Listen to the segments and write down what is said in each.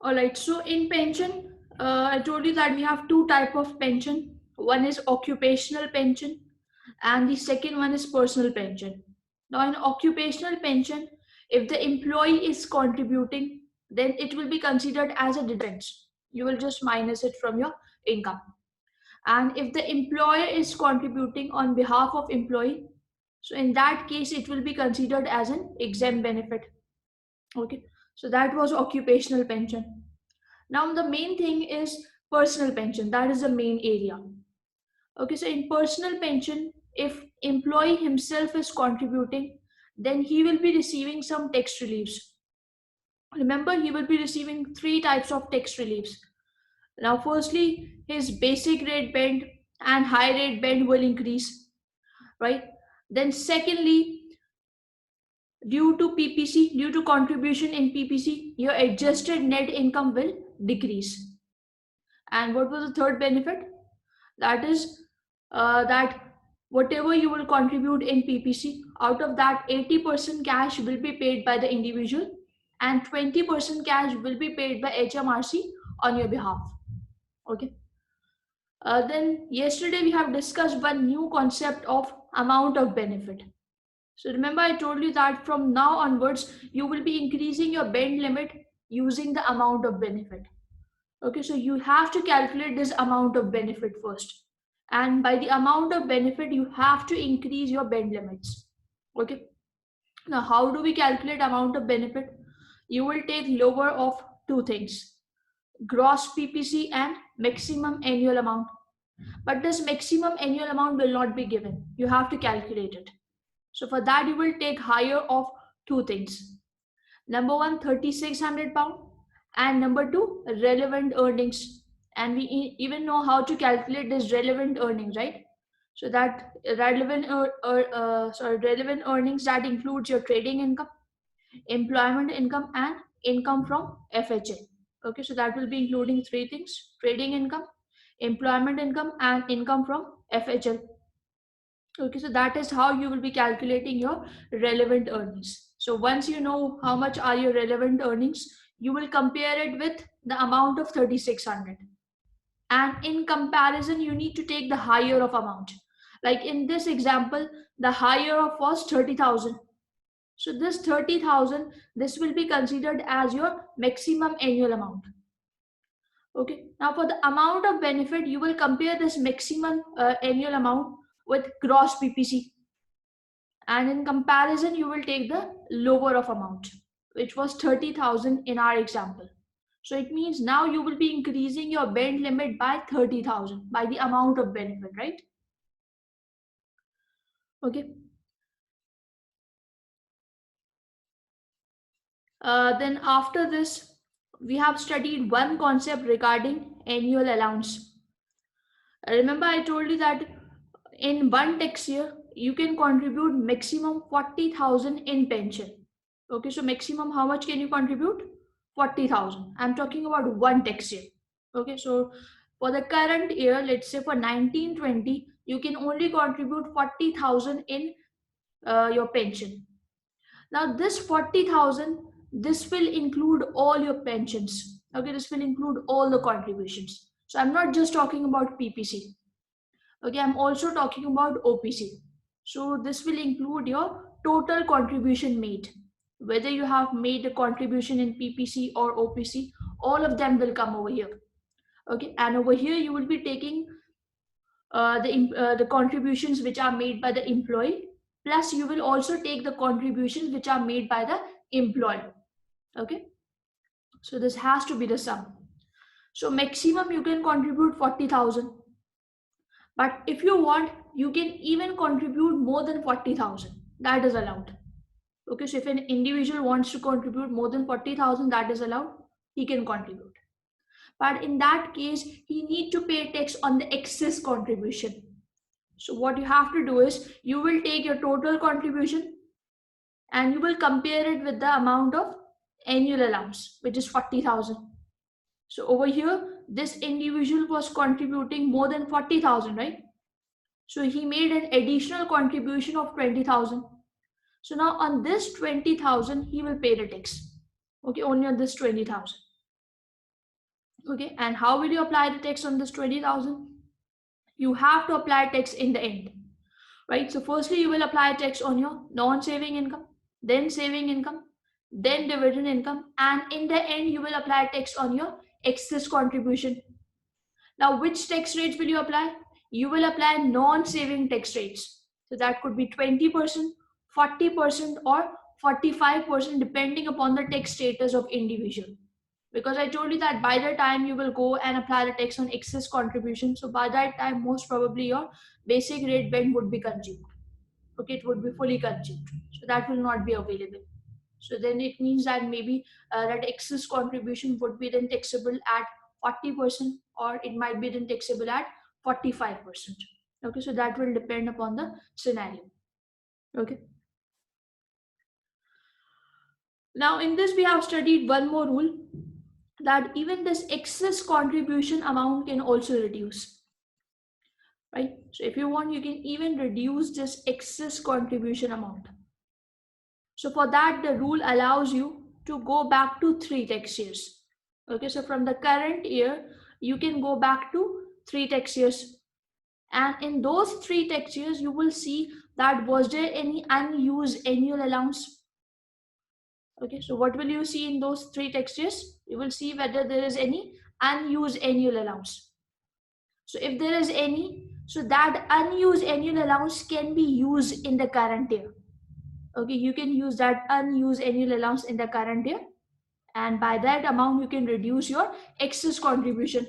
All right. So in pension, I told you that we have two type of pension. One is occupational pension, and the second one is personal pension. Now, in occupational pension, if the employee is contributing, then it will be considered as a deduction. You will just minus it from your income. And if the employer is contributing on behalf of employee, so in that case, it will be considered as an exempt benefit. Okay. So that was occupational pension. Now the main thing is personal pension. That is the main area. Okay, so in personal pension, if employee himself is contributing, then he will be receiving some tax reliefs. Remember, he will be receiving three types of tax reliefs. Now, firstly, his basic rate band and high rate band will increase, right? Then, secondly, due to PPC, due to contribution in PPC, your adjusted net income will decrease. And what was the third benefit? That is that whatever you will contribute in PPC, out of that 80% cash will be paid by the individual and 20% cash will be paid by HMRC on your behalf. Okay. Then yesterday we have discussed one new concept of amount of benefit. So remember I told you that from now onwards you will be increasing your band limit using the amount of benefit. Okay, so you have to calculate this amount of benefit first. And by the amount of benefit, you have to increase your band limits. Okay. Now, how do we calculate amount of benefit? You will take lower of two things, gross PPC and maximum annual amount. But this maximum annual amount will not be given. You have to calculate it. So for that, you will take higher of two things. Number one, 3,600 pound, and number two, relevant earnings. And we even know how to calculate this relevant earnings, right? So that relevant earnings that includes your trading income, employment income, and income from FHA. Okay, so that will be including three things: trading income, employment income, and income from FHL. Okay, so that is how you will be calculating your relevant earnings. So once you know how much are your relevant earnings, you will compare it with the amount of 3,600. And in comparison, you need to take the higher of amount. Like in this example, the higher of was 30,000. So this 30,000, this will be considered as your maximum annual amount. Okay. Now for the amount of benefit, you will compare this maximum annual amount with gross PPC. And in comparison, you will take the lower of amount, which was 30,000 in our example. So it means now you will be increasing your band limit by 30,000 by the amount of benefit, right? Okay. Then after this, we have studied one concept regarding annual allowance. Remember I told you that in one tax year, you can contribute maximum 40,000 in pension. Okay, so maximum how much can you contribute? 40,000. I'm talking about one tax year. Okay, so for the current year, let's say for 1920, you can only contribute 40,000 in your pension. Now this 40,000, this will include all your pensions. Okay, this will include all the contributions. So I'm not just talking about PPC. Okay, I'm also talking about OPC. So this will include your total contribution made. Whether you have made a contribution in PPC or OPC, all of them will come over here. Okay, and over here you will be taking the contributions which are made by the employee, plus you will also take the contributions which are made by the employer. Okay, so this has to be the sum. So maximum you can contribute 40,000, but if you want, you can even contribute more than 40,000. That is allowed. Okay, so if an individual wants to contribute more than 40,000, that is allowed. He can contribute. But in that case, he need to pay tax on the excess contribution. So what you have to do is you will take your total contribution and you will compare it with the amount of annual allowance, which is 40,000. So over here, this individual was contributing more than 40,000, right? So he made an additional contribution of 20,000. So now on this 20,000, he will pay the tax. Okay, only on this 20,000. Okay, and how will you apply the tax on this 20,000? You have to apply tax in the end, right? So firstly, you will apply tax on your non-saving income, then saving income, then dividend income, and in the end, you will apply tax on your excess contribution. Now, which tax rates will you apply? You will apply non-saving tax rates. So that could be 20%, 40%, or 45%, depending upon the tax status of individual. Because I told you that by the time you will go and apply the tax on excess contribution, so by that time, most probably your basic rate band would be consumed. Okay, it would be fully consumed. So that will not be available. So then it means that maybe that excess contribution would be then taxable at 40%, or it might be then taxable at 45%. Okay, so that will depend upon the scenario. Okay. Now in this we have studied one more rule, that even this excess contribution amount can also reduce. Right? So if you want, you can even reduce this excess contribution amount. So for that, the rule allows you to go back to 3 tax years. Okay, so from the current year, you can go back to 3 tax years. And in those 3 tax years, you will see that was there any unused annual allowance. Okay, so what will you see in those 3 tax years? You will see whether there is any unused annual allowance. So if there is any, so that unused annual allowance can be used in the current year. Okay, you can use that unused annual allowance in the current year, and by that amount you can reduce your excess contribution.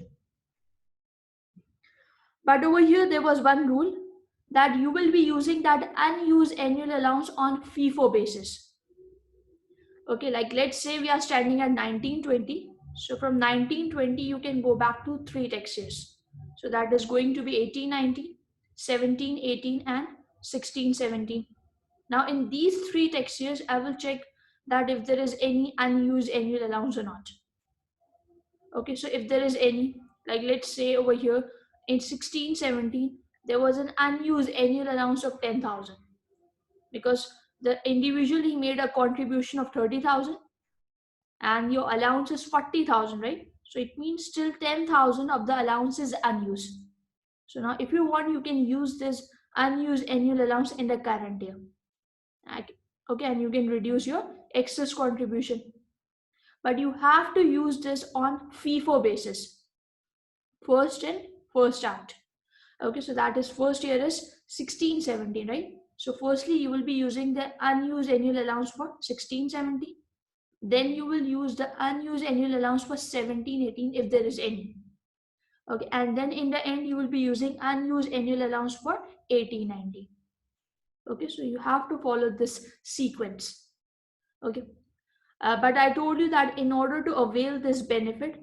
But over here there was one rule, that you will be using that unused annual allowance on FIFO basis. Okay, like let's say we are standing at 1920, so from 1920 you can go back to 3 tax years. So that is going to be 1819, 1718, and 1617. Now in these 3 tax years, I will check that if there is any unused annual allowance or not. Okay, so if there is any, like let's say over here in 1617, there was an unused annual allowance of 10,000, because the individual he made a contribution of 30,000 and your allowance is 40,000, right? So it means still 10,000 of the allowance is unused. So now if you want, you can use this unused annual allowance in the current year. Okay, and you can reduce your excess contribution, but you have to use this on FIFO basis, first in first out. Okay, so that is first year is 1617, right? So firstly you will be using the unused annual allowance for 1617, then you will use the unused annual allowance for 1718 if there is any. Okay, and then in the end you will be using unused annual allowance for 1819. Okay, so you have to follow this sequence. Okay, but I told you that in order to avail this benefit,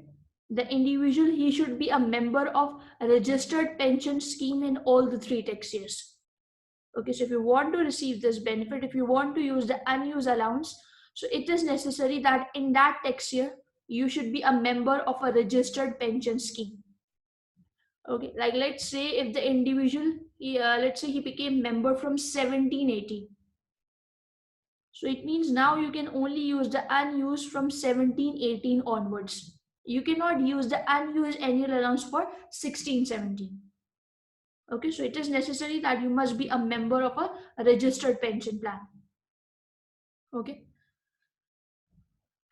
the individual he should be a member of a registered pension scheme in all the 3 tax years. Okay, so if you want to receive this benefit, if you want to use the unused allowance, so it is necessary that in that tax year you should be a member of a registered pension scheme. Okay, like let's say if the individual, let's say he became member from 1780. So it means now you can only use the unused from 1718 onwards. You cannot use the unused annual allowance for 1617. Okay, so it is necessary that you must be a member of a registered pension plan. Okay.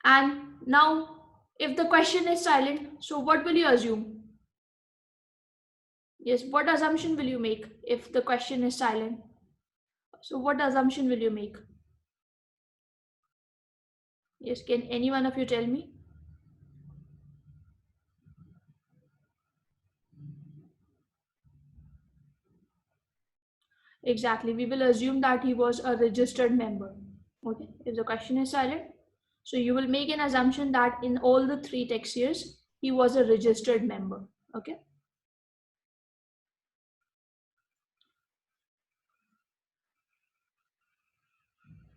And now, if the question is silent, so what will you assume? Yes, what assumption will you make if the question is silent? So what assumption will you make? Yes, can any one of you tell me? Exactly, we will assume that he was a registered member. Okay, if the question is silent, so you will make an assumption that in all the 3 tax years, he was a registered member. Okay.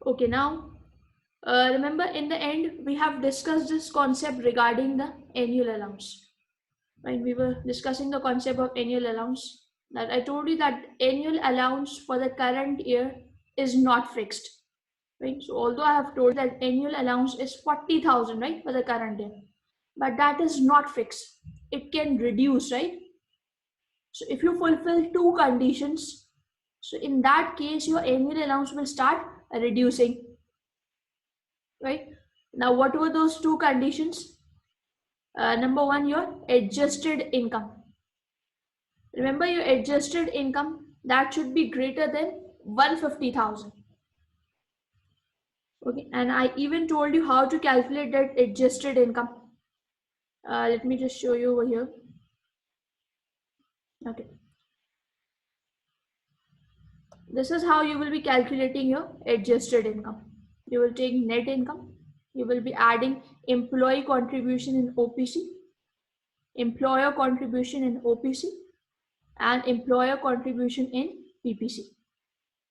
Okay, now remember in the end, we have discussed this concept regarding the annual allowance. Right, we were discussing the concept of annual allowance. That I told you that annual allowance for the current year is not fixed. Right, so although I have told that annual allowance is 40,000, right, for the current year, but that is not fixed. It can reduce, right? So if you fulfill two conditions, so in that case, your annual allowance will start reducing, right? Now, what were those two conditions? Number one, your adjusted income. Remember, your adjusted income that should be greater than 150,000. Okay, and I even told you how to calculate that adjusted income. Let me just show you over here. Okay, this is how you will be calculating your adjusted income. You will take net income. You will be adding employee contribution in OPC, employer contribution in OPC, and employer contribution in PPC.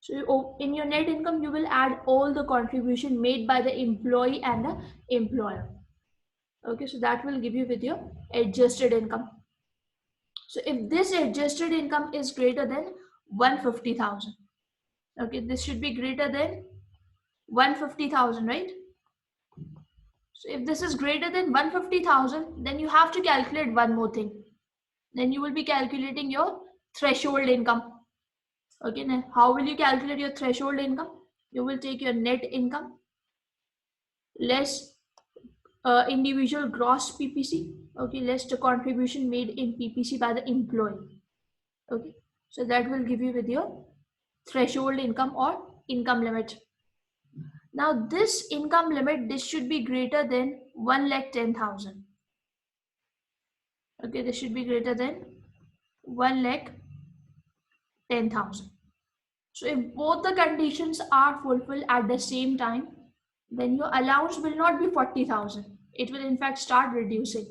So in your net income, you will add all the contribution made by the employee and the employer. Okay, so that will give you with your adjusted income. So if this adjusted income is greater than 150,000, okay, this should be greater than 150,000, right? So if this is greater than 150,000, then you have to calculate one more thing. Then you will be calculating your threshold income. Okay, now how will you calculate your threshold income? You will take your net income less individual gross PPC, okay, less the contribution made in PPC by the employee. Okay, so that will give you with your threshold income or income limit. Now this income limit, this should be greater than 1,10,000. Okay, this should be greater than 1,10,000. So if both the conditions are fulfilled at the same time, then your allowance will not be 40,000. It will in fact start reducing,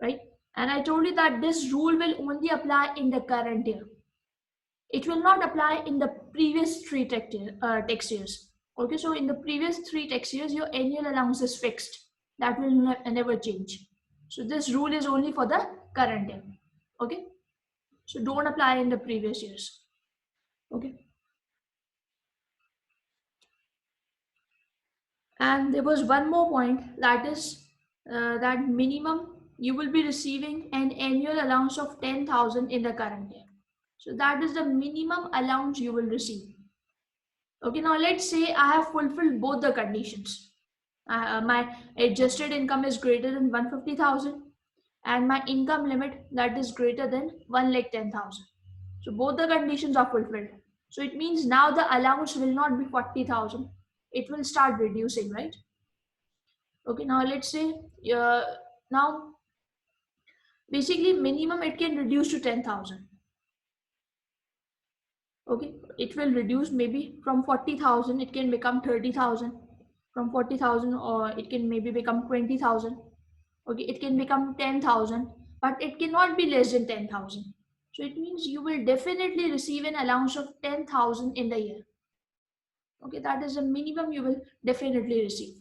right? And I told you that this rule will only apply in the current year. It will not apply in the previous three tax years. Okay, so in the previous three tax years, your annual allowance is fixed. That will never change. So this rule is only for the current year. Okay, so don't apply in the previous years. Okay. And there was one more point, that is that minimum you will be receiving an annual allowance of 10,000 in the current year. So that is the minimum allowance you will receive. Okay, now let's say I have fulfilled both the conditions. My adjusted income is greater than 150,000 and my income limit that is greater than 1,10,000. So both the conditions are fulfilled. So it means now the allowance will not be 40,000. It will start reducing, right? Okay, now let's say now basically minimum it can reduce to 10,000. Okay, it will reduce maybe from 40,000 it can become 30,000, from 40,000 or it can maybe become 20,000. Okay, it can become 10,000, but it cannot be less than 10,000. So it means you will definitely receive an allowance of 10,000 in the year. Okay, that is the minimum you will definitely receive.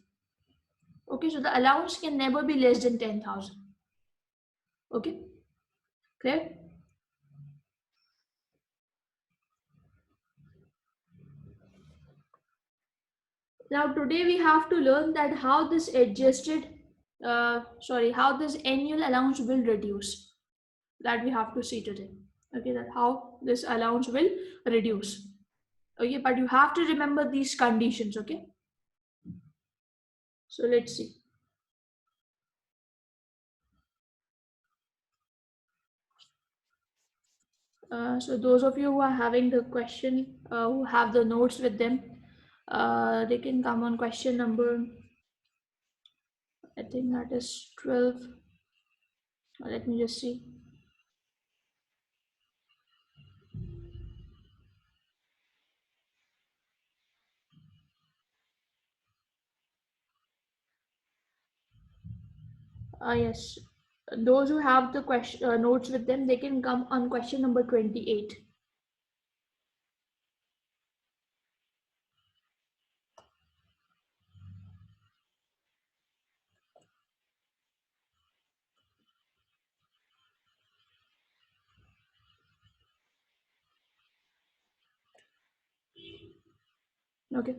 Okay, so the allowance can never be less than 10,000. Okay, clear? Now today we have to learn that how this how this annual allowance will reduce. That we have to see today. Okay, that how this allowance will reduce. Okay, but you have to remember these conditions. Okay, so let's see. So those of you who are having the question, who have the notes with them, they can come on question number, I think that is 12. Let me just see. Yes, those who have the question notes with them, they can come on question number 28. Okay.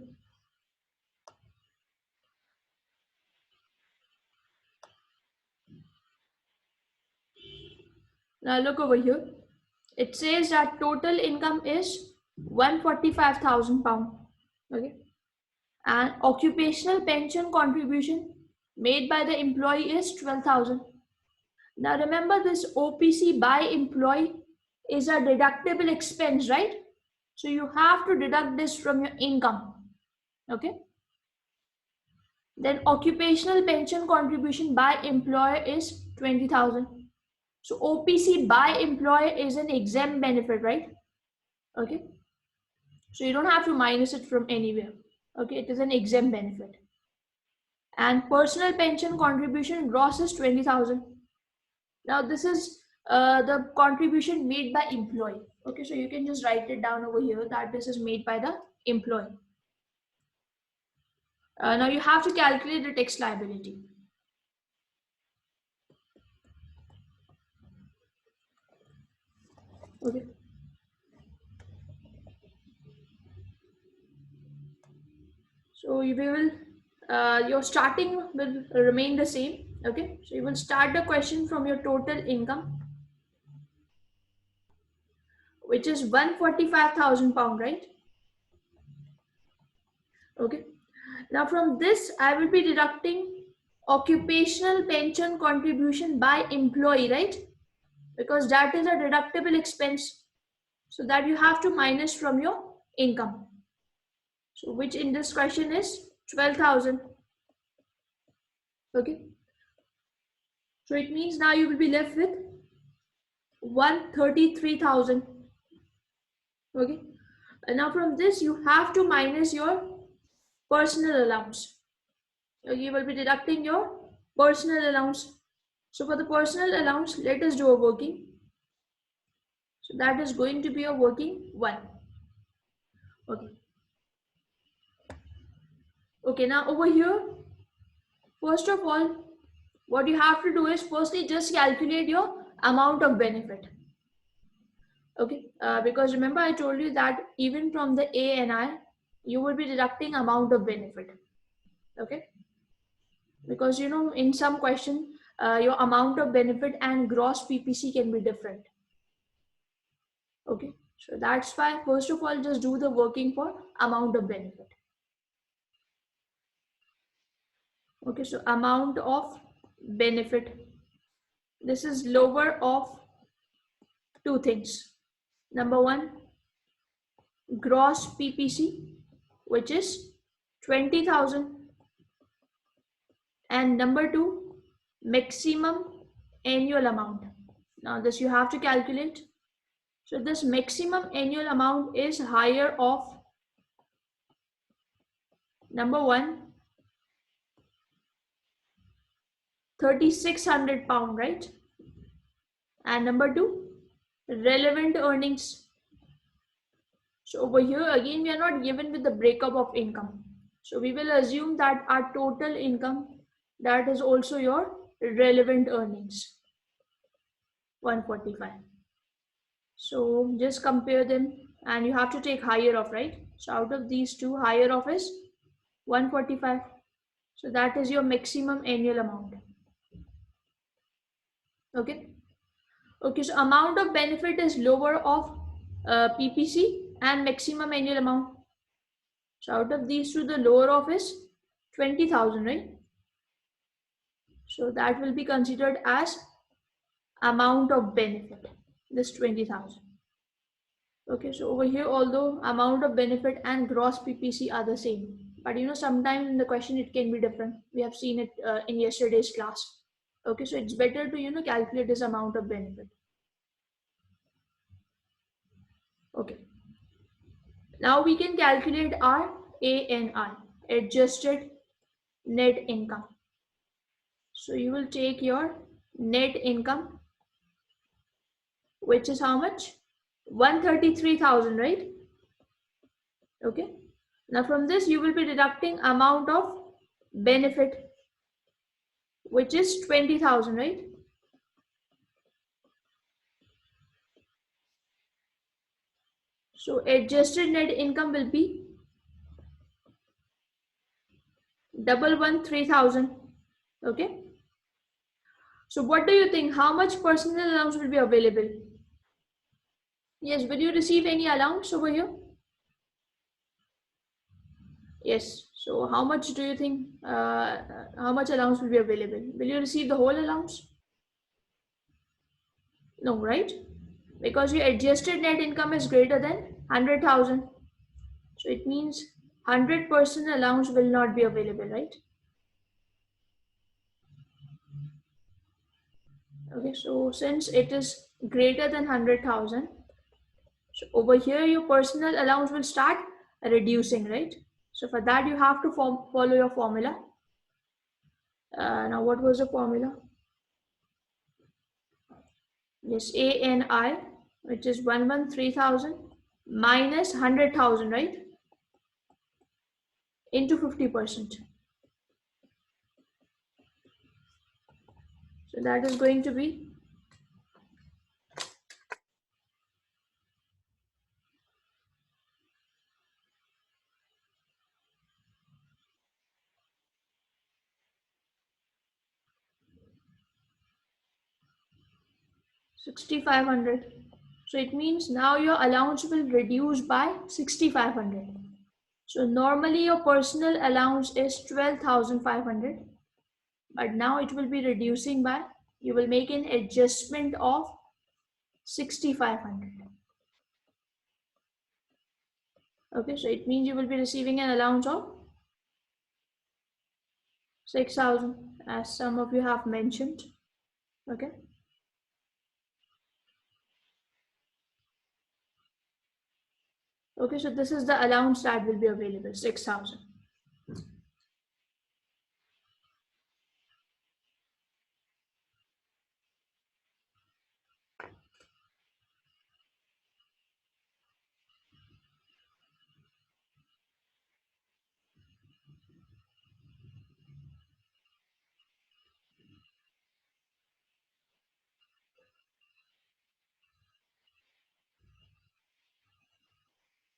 Now look over here. It says that total income is 145,000 pound. Okay. And occupational pension contribution made by the employee is 12,000. Now remember, this OPC by employee is a deductible expense, right? So you have to deduct this from your income. Okay. Then occupational pension contribution by employer is 20,000. So OPC by employer is an exempt benefit, right? Okay. So you don't have to minus it from anywhere. Okay, it is an exempt benefit. And personal pension contribution gross is 20,000. Now this is the contribution made by employee. Okay, so you can just write it down over here that this is made by the employee. Now you have to calculate the tax liability. Okay. So you will, your starting will remain the same. Okay. So you will start the question from your total income, which is 145,000 pound, right? Okay. Now from this, I will be deducting occupational pension contribution by employee, right? Because that is a deductible expense. So that you have to minus from your income. So which in this question is 12,000. Okay. So it means now you will be left with 133,000. Okay. And now from this, you have to minus your personal allowance. You will be deducting your personal allowance. So for the personal allowance, let us do a working. So that is going to be a working 1. Okay. Okay, now over here, first of all, what you have to do is firstly just calculate your amount of benefit. Okay, because remember I told you that even from the ANI, you will be deducting amount of benefit. Okay, because you know in some question, your amount of benefit and gross PPC can be different. Okay, so that's why first of all just do the working for amount of benefit. Okay, so amount of benefit, this is lower of two things. Number one, gross PPC, which is 20,000, and number two, maximum annual amount. Now this you have to calculate. So this maximum annual amount is higher of number one, 3,600 pound, right? And number two, relevant earnings. So over here again we are not given with the breakup of income. So we will assume that our total income, that is also your relevant earnings, 145. So just compare them and you have to take higher of, right? So out of these two, higher of is 145. So that is your maximum annual amount. Okay. Okay, so amount of benefit is lower of PPC and maximum annual amount. So out of these two, the lower of is 20,000, right? So that will be considered as amount of benefit, this 20,000. Okay, so over here, although amount of benefit and gross PPC are the same, but you know, sometimes in the question it can be different. We have seen it in yesterday's class. Okay, so it's better to, you know, calculate this amount of benefit. Okay. Now we can calculate our ANI, adjusted net income. So you will take your net income, which is how much? 133,000, right? Okay. Now from this you will be deducting amount of benefit, which is 20,000, right? So adjusted net income will be 113,000. Okay. So what do you think? How much personal allowance will be available? Yes, will you receive any allowance over here? Yes. So how much do you think, how much allowance will be available? Will you receive the whole allowance? No, right? Because your adjusted net income is greater than 100,000. So it means 100% allowance will not be available, right? Okay, so since it is greater than 100,000, so over here your personal allowance will start reducing, right? So for that you have to follow your formula. Now what was the formula? Yes, ANI, which is 113,000 minus 100,000, right? Into 50%. So that is going to be 6,500. So it means now your allowance will reduce by 6,500. So normally your personal allowance is 12,500, but now it will be reducing by, you will make an adjustment of 6,500. Okay, so it means you will be receiving an allowance of 6,000, as some of you have mentioned. Okay. Okay, so this is the allowance that will be available, 6,000.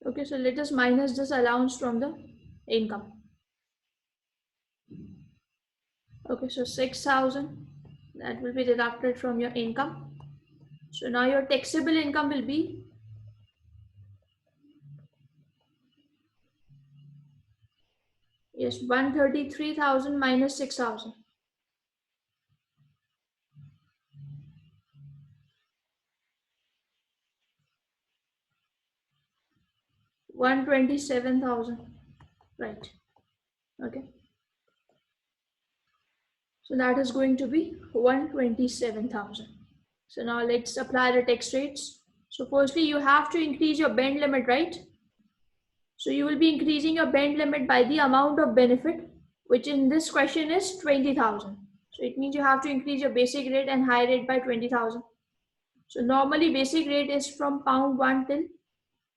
Okay, so let us minus this allowance from the income. Okay, so 6,000 that will be deducted from your income. So now your taxable income will be, yes, 133,000 minus 6,000. 127,000, right? Okay, so that is going to be 127,000. So now let's apply the tax rates. So firstly, you have to increase your band limit, right? So you will be increasing your band limit by the amount of benefit, which in this question is 20,000. So it means you have to increase your basic rate and high rate by 20,000. So normally basic rate is from pound 1 till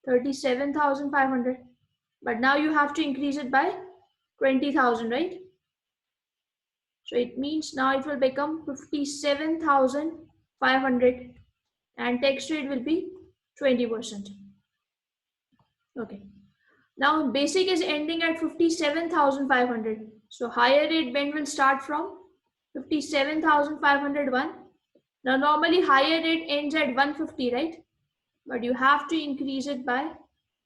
37,500. But now you have to increase it by 20,000, right? So it means now it will become 57,500 and tax rate will be 20%. Okay. Now basic is ending at 57,500. So higher rate band will start from 57,501. Now normally higher rate ends at 150, right? But you have to increase it by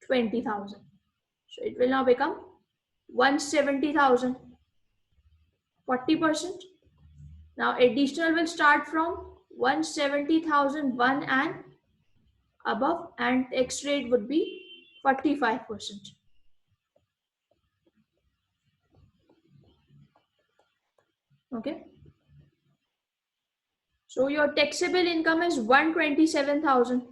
20,000. So it will now become 170,000, 40%. Now additional will start from 170,001 and above, and tax rate would be 45%. Okay. So your taxable income is 127,000.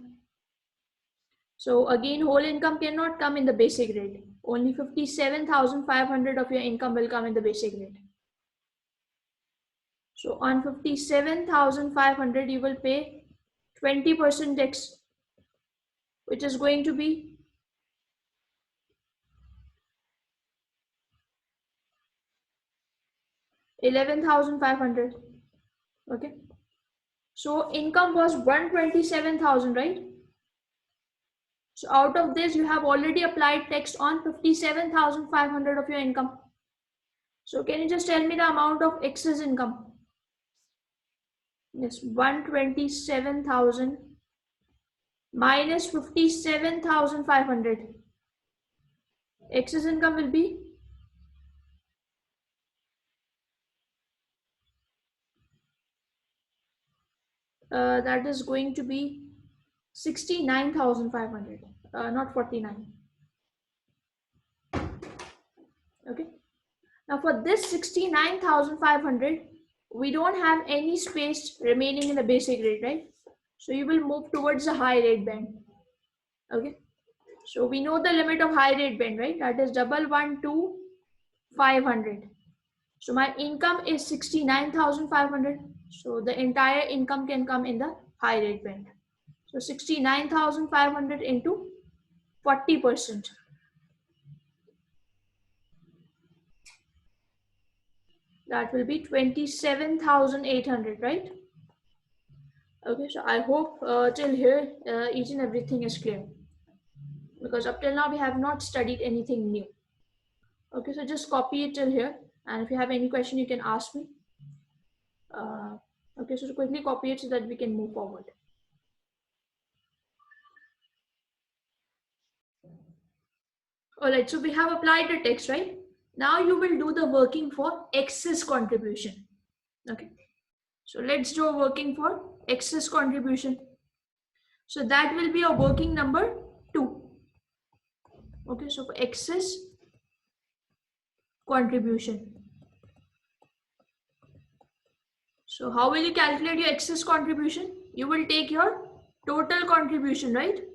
So again, whole income cannot come in the basic rate. Only 57,500 of your income will come in the basic rate. So on 57,500, you will pay 20% tax, which is going to be 11,500. Okay. So income was 127,000, right? So out of this, you have already applied tax on 57,500 of your income. So can you just tell me the amount of excess income? Yes, 127,000 minus 57,500. Excess income will be that is going to be 69,500, not 49. Okay. Now for this 69,500, we don't have any space remaining in the basic rate, right? So you will move towards the high rate band. Okay. So we know the limit of high rate band, right? That is 112,500. So my income is 69,500. So the entire income can come in the high rate band. So 69,500 into 40%. That will be 27,800, right? Okay, so I hope till here each and everything is clear, because up till now we have not studied anything new. Okay, so just copy it till here, and if you have any question you can ask me. Okay, so quickly copy it so that we can move forward. Alright, so we have applied the text, right? Now you will do the working for excess contribution. Okay, so let's do a working for excess contribution. So that will be a working number 2. Okay, so for excess contribution. So how will you calculate your excess contribution? You will take your total contribution, right?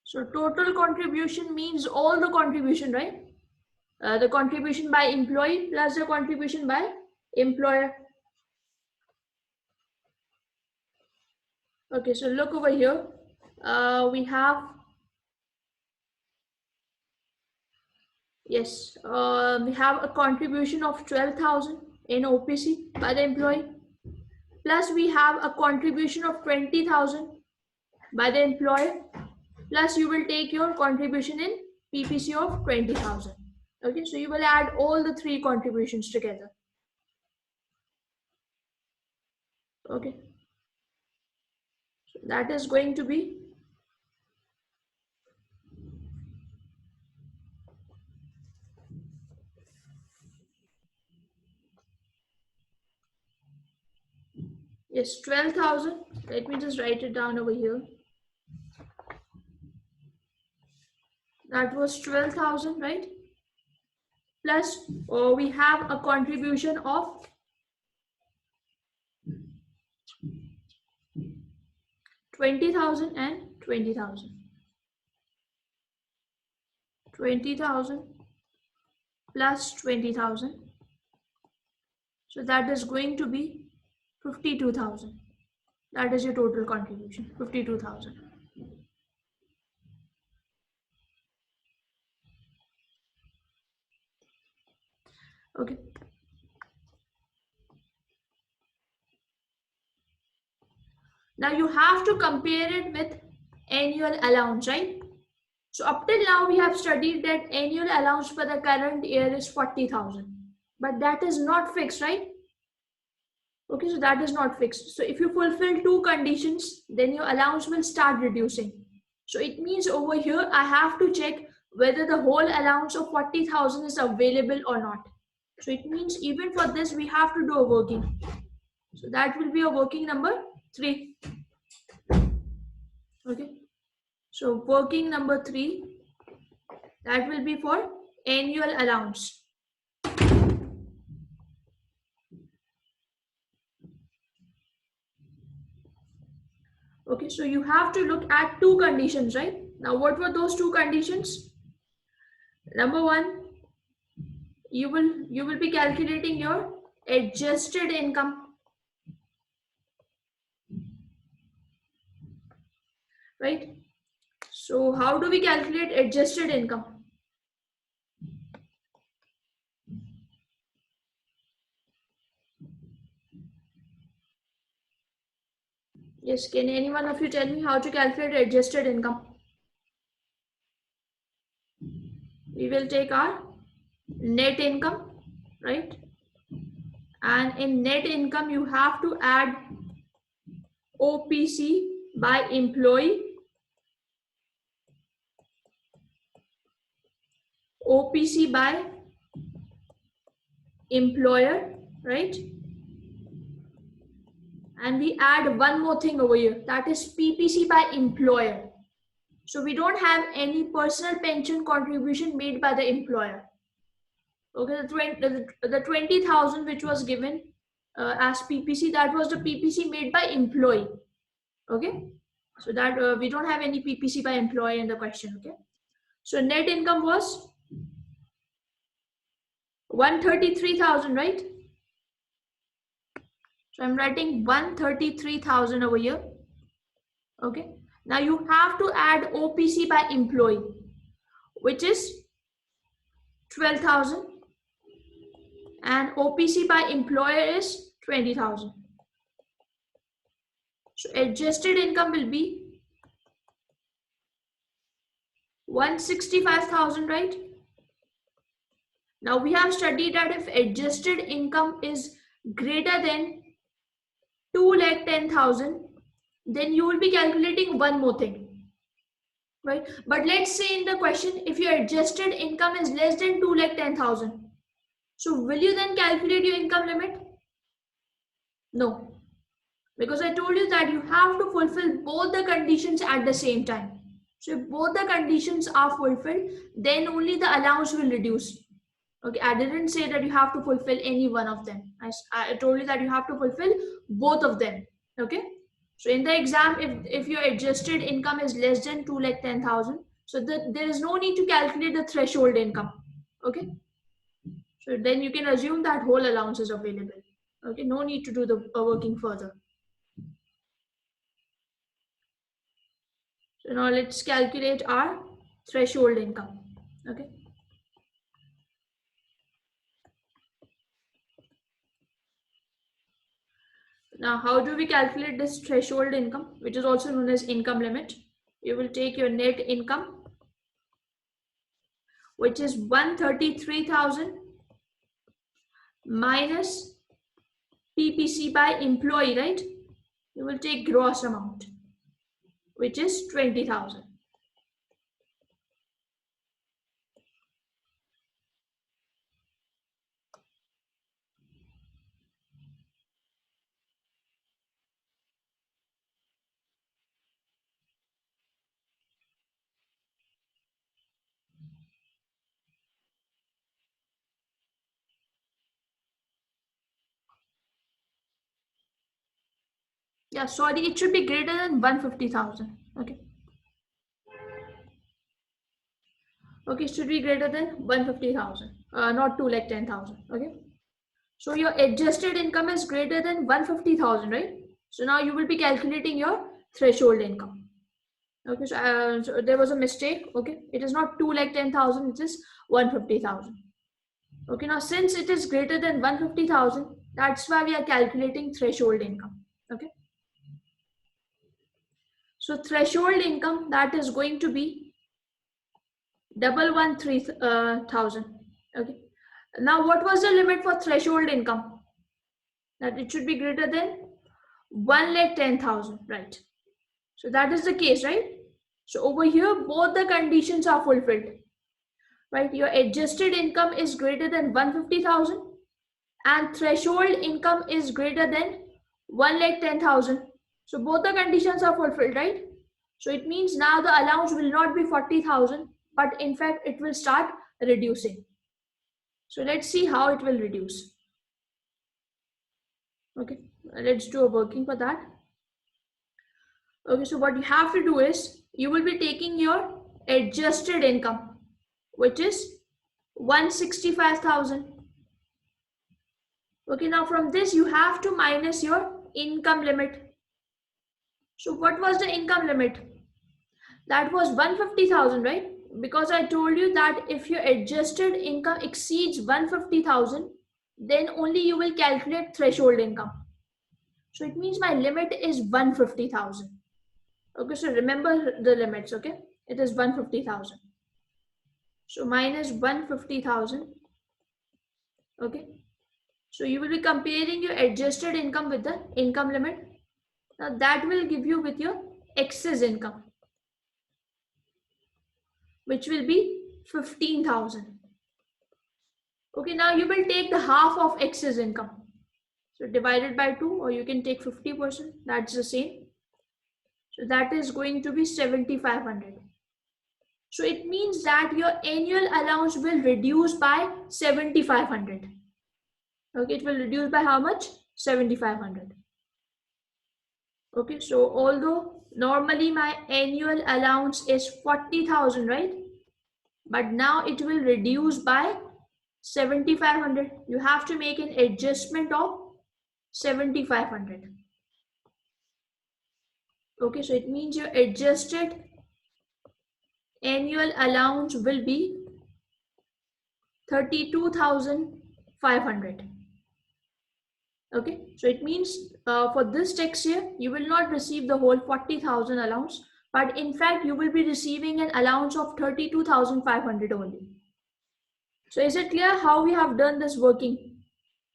So total contribution means all the contribution, right? The contribution by employee plus the contribution by employer. Okay, so look over here. We have, yes, we have a contribution of 12,000 in OPC by the employee. Plus we have a contribution of 20,000 by the employer. Plus you will take your contribution in PPC of 20,000. Okay, so you will add all the 3 contributions together. Okay, so that is going to be yes, 12,000. Let me just write it down over here. That was 12,000, right? Plus we have a contribution of 20,000 and 20,000. 20,000 plus 20,000. So that is going to be 52,000. That is your total contribution, 52,000. Okay. Now you have to compare it with annual allowance, right? So up till now we have studied that annual allowance for the current year is 40,000, but that is not fixed, right? Okay, so that is not fixed. So if you fulfill 2 conditions, then your allowance will start reducing. So it means over here I have to check whether the whole allowance of 40,000 is available or not. So it means even for this we have to do a working. So that will be a working number 3. Okay. So working number 3, that will be for annual allowance. Okay, so you have to look at 2 conditions, right? Now what were those 2 conditions? Number 1, you will be calculating your adjusted income, right? So how do we calculate adjusted income? Yes, can any one of you tell me how to calculate adjusted income? We will take our net income, right? And in net income, you have to add OPC by employee, OPC by employer, right? And we add one more thing over here, that is PPC by employer. So we don't have any personal pension contribution made by the employer. Okay, the 20,000 which was given as PPC, that was the PPC made by employee. Okay, so that we don't have any PPC by employee in the question. Okay, so net income was 133,000, right? So I'm writing 133,000 over here. Okay, now you have to add OPC by employee, which is 12,000, and OPC by employer is 20,000. So adjusted income will be 165,000, right? Now we have studied that if adjusted income is greater than 2,10,000, then you will be calculating one more thing, right? But let's say in the question, if your adjusted income is less than 2,10,000, so will you then calculate your income limit? No, because I told you that you have to fulfill both the conditions at the same time. So if both the conditions are fulfilled, then only the allowance will reduce. Okay, I didn't say that you have to fulfill any one of them. I told you that you have to fulfill both of them. Okay, so in the exam, if your adjusted income is less than 2,10,000, so there is no need to calculate the threshold income. Okay, so then you can assume that whole allowance is available. Okay, no need to do the working further. So now let's calculate our threshold income. Okay. Now, how do we calculate this threshold income, which is also known as income limit? You will take your net income, which is 133,000 minus PPC by employee, right? You will take gross amount, which is 20,000. Yeah, sorry, it should be greater than 150,000. Okay. Okay, it should be greater than 150,000, not 2,10,000. Okay. So your adjusted income is greater than 150,000, right? So now you will be calculating your threshold income. Okay, so there was a mistake. Okay, it is not 2,10,000, it is 150,000. Okay, now since it is greater than 150,000, that's why we are calculating threshold income. Okay, so threshold income, that is going to be 113,000. Okay, now what was the limit for threshold income? That it should be greater than 1,10,000, right? So that is the case, right? So over here, both the conditions are fulfilled, right? Your adjusted income is greater than 150,000 and threshold income is greater than 1,10,000. So both the conditions are fulfilled, right? So it means now the allowance will not be 40,000, but in fact it will start reducing. So let's see how it will reduce. Okay, let's do a working for that. Okay, so what you have to do is you will be taking your adjusted income, which is 165,000. Okay, now from this you have to minus your income limit. So what was the income limit? That was 150,000, right? Because I told you that if your adjusted income exceeds 150,000, then only you will calculate threshold income. So it means my limit is 150,000. Okay, so remember the limits, okay? It is 150,000. So minus 150,000, okay? So you will be comparing your adjusted income with the income limit. Now that will give you with your excess income, which will be 15,000. Okay, now you will take the half of excess income. So divided by 2, or you can take 50%, that's the same. So that is going to be 7,500. So it means that your annual allowance will reduce by 7,500. Okay, it will reduce by how much? 7,500. Okay, so although normally my annual allowance is 40,000, right? But now it will reduce by 7,500. You have to make an adjustment of 7,500. Okay, so it means your adjusted annual allowance will be 32,500. Okay, so it means for this tax year, you will not receive the whole 40,000 allowance, but in fact, you will be receiving an allowance of 32,500 only. So is it clear how we have done this working?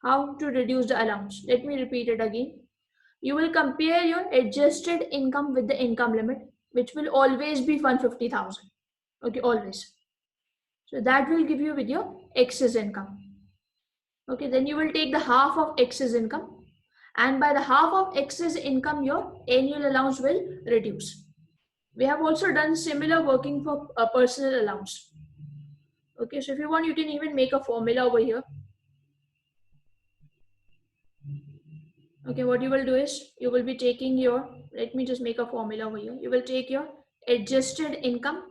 How to reduce the allowance? Let me repeat it again. You will compare your adjusted income with the income limit, which will always be 150,000. Okay, always. So that will give you with your excess income. Okay, then you will take the half of excess income, and by the half of excess income, your annual allowance will reduce. We have also done similar working for a personal allowance. Okay, so if you want, you can even make a formula over here. Okay, what you will do is you will be taking your, let me just make a formula over here. You will take your adjusted income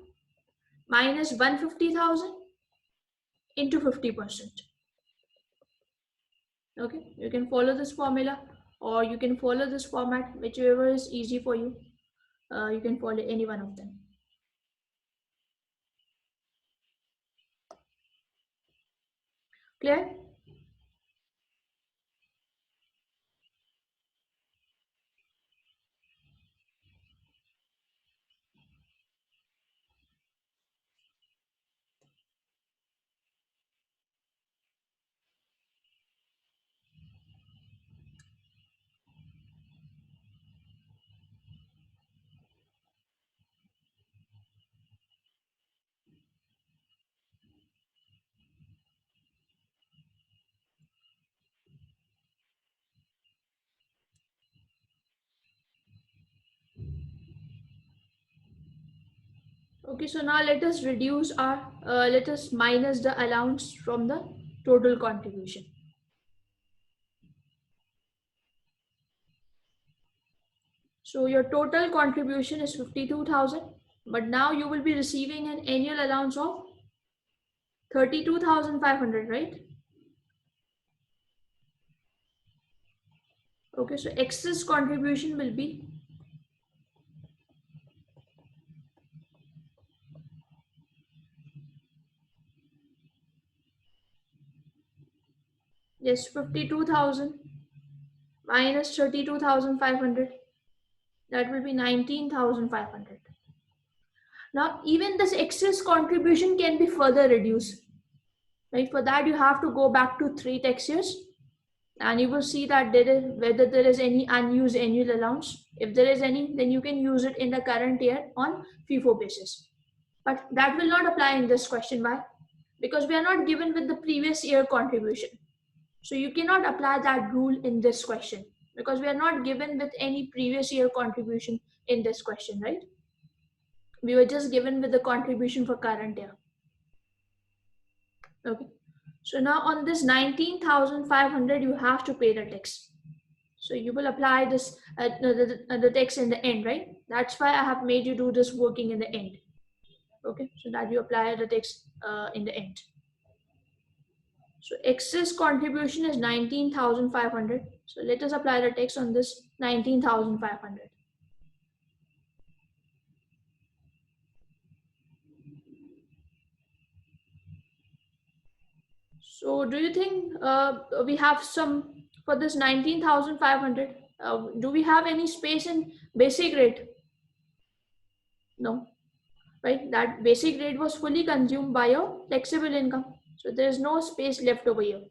minus 150,000 into 50%. Okay, you can follow this formula, or you can follow this format, whichever is easy for you. You can follow any one of them. Clear? Okay, so now let us reduce our, let us minus the allowance from the total contribution. So your total contribution is 52,000, but now you will be receiving an annual allowance of 32,500, right? Okay, so excess contribution will be yes 52,000 minus 32,500. That will be 19,500. Now even this excess contribution can be further reduced. Right? For that you have to go back to 3 tax years, and you will see that there is whether there is any unused annual allowance. If there is any, then you can use it in the current year on FIFO basis. But that will not apply in this question. Why? Because we are not given with the previous year contribution. So you cannot apply that rule in this question because we are not given with any previous year contribution in this question, right? We were just given with the contribution for current year. Okay. So now on this 19,500, you have to pay the tax. So you will apply this the tax in the end, right? That's why I have made you do this working in the end. Okay, so that you apply the tax in the end. So excess contribution is 19,500. So let us apply the tax on this 19,500. So do you think we have some for this 19,500? Do we have any space in basic rate? No, right? That basic rate was fully consumed by your taxable income. So there is no space left over here.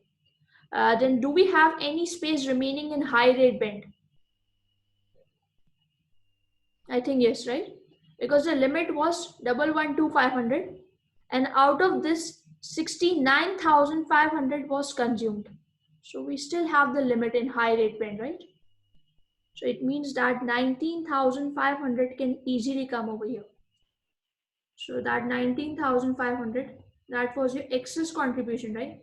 Then do we have any space remaining in high rate band? I think yes, right? Because the limit was 112,500, and out of this 69,500 was consumed. So we still have the limit in high rate band, right? So it means that 19,500 can easily come over here. So that 19,500, that was your excess contribution, right?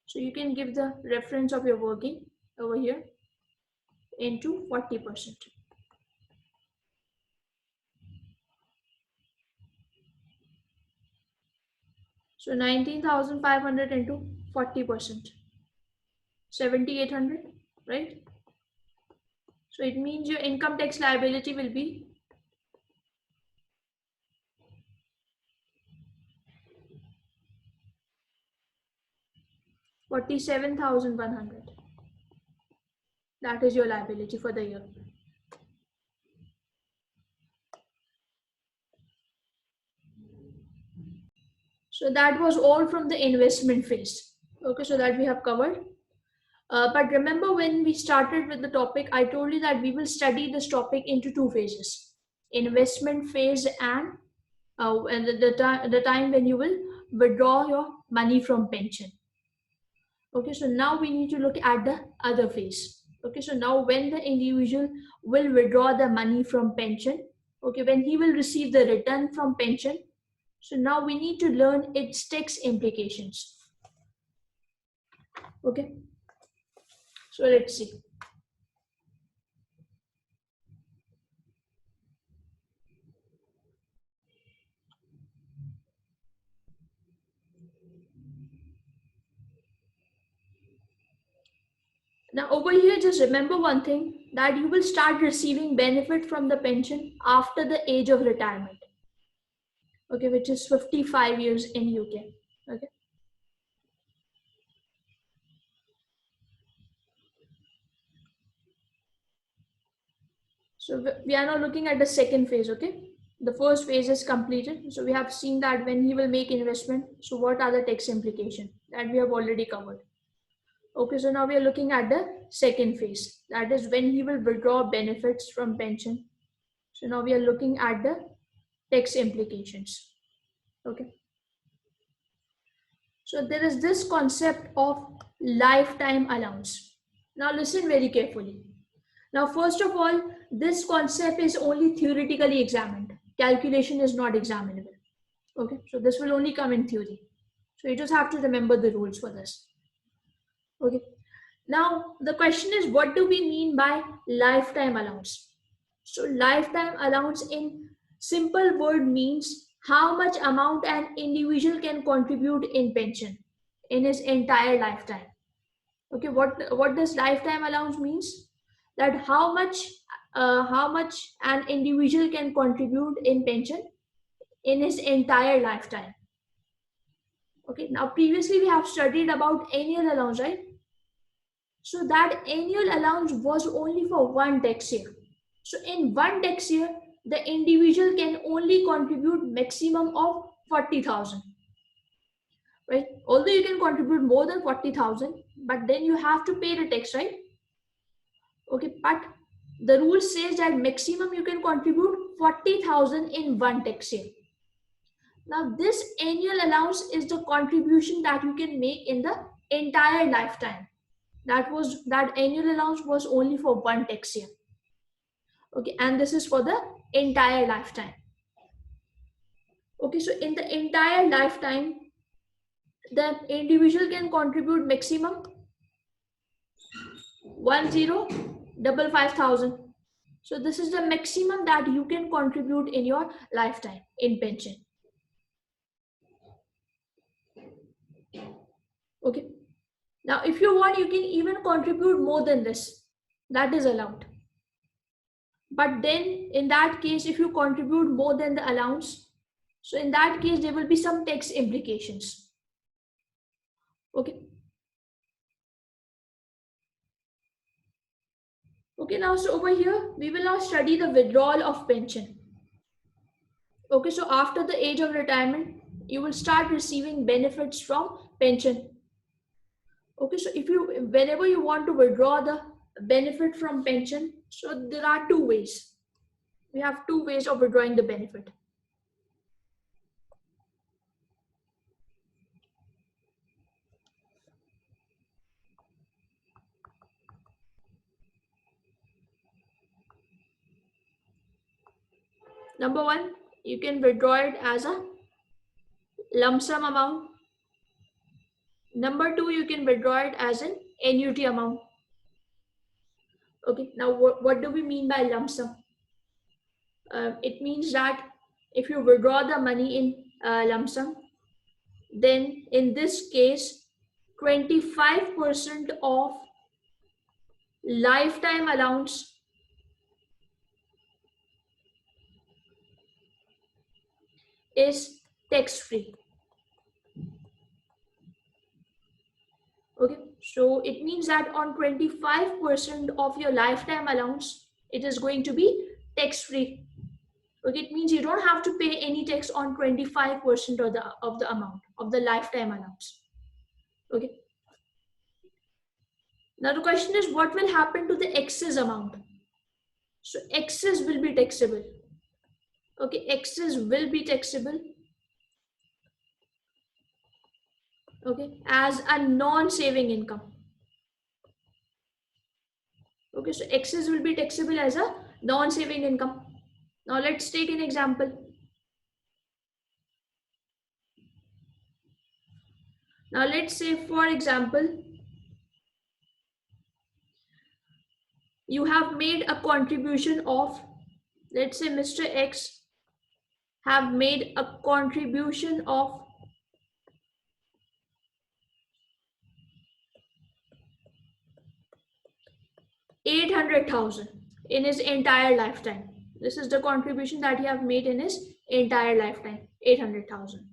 So you can give the reference of your working over here into 40%. So 19,500 into 40%, 7,800, right? So it means your income tax liability will be 47,100. That is your liability for the year. So that was all from the investment phase. Okay, so that we have covered. But remember when we started with the topic, I told you that we will study this topic into two phases: investment phase and the time when you will withdraw your money from pension. Okay, so now we need to look at the other phase. Okay, so now when the individual will withdraw the money from pension, okay, when he will receive the return from pension, so now we need to learn its tax implications. Okay, so let's see. Now over here, just remember one thing, that you will start receiving benefit from the pension after the age of retirement. Okay, which is 55 years in UK. Okay. So we are now looking at the second phase, okay? The first phase is completed. So we have seen that when he will make investment, so what are the tax implications that we have already covered. Okay, so now we are looking at the second phase. That is when he will withdraw benefits from pension. So now we are looking at the tax implications. Okay. So there is this concept of lifetime allowance. Now listen very carefully. Now, first of all, this concept is only theoretically examined. Calculation is not examinable. Okay, so this will only come in theory. So you just have to remember the rules for this. Okay. Now, the question is, what do we mean by lifetime allowance? So lifetime allowance in simple word means how much amount an individual can contribute in pension in his entire lifetime. Okay, what does lifetime allowance means? That how much an individual can contribute in pension in his entire lifetime. Okay, now previously we have studied about annual allowance, right? So that annual allowance was only for one tax year. So in one tax year, the individual can only contribute maximum of 40,000. Right? Although you can contribute more than 40,000, but then you have to pay the tax, right? Okay, but the rule says that maximum you can contribute 40,000 in one tax year. Now this annual allowance is the contribution that you can make in the entire lifetime. That annual allowance was only for one tax year. Okay, and this is for the entire lifetime. Okay, so in the entire lifetime, the individual can contribute maximum 10,550,000. So this is the maximum that you can contribute in your lifetime in pension. Okay. Now, if you want, you can even contribute more than this. That is allowed. But then in that case, if you contribute more than the allowance, so in that case, there will be some tax implications. Okay. Okay, now so over here, we will now study the withdrawal of pension. Okay, so after the age of retirement, you will start receiving benefits from pension. Okay, so whenever you want to withdraw the benefit from pension, so there are two ways. We have two ways of withdrawing the benefit. Number one, you can withdraw it as a lump sum amount. Number two, you can withdraw it as an annuity amount. Okay, now what do we mean by lump sum? It means that if you withdraw the money in lump sum, then in this case, 25% of lifetime allowance is tax free. Okay, so it means that on 25% of your lifetime allowance, it is going to be tax free. Okay, it means you don't have to pay any tax on 25% of the amount of the lifetime allowance. Okay. Now the question is, what will happen to the excess amount? So excess will be taxable. Okay, excess will be taxable. Okay, as a non-saving income. Okay, so excess will be taxable as a non-saving income. Now let's take an example. Now let's say, for example, you have made a contribution of, let's say Mr. X have made a contribution of 800,000 in his entire lifetime. This is the contribution that he have made in his entire lifetime, 800,000.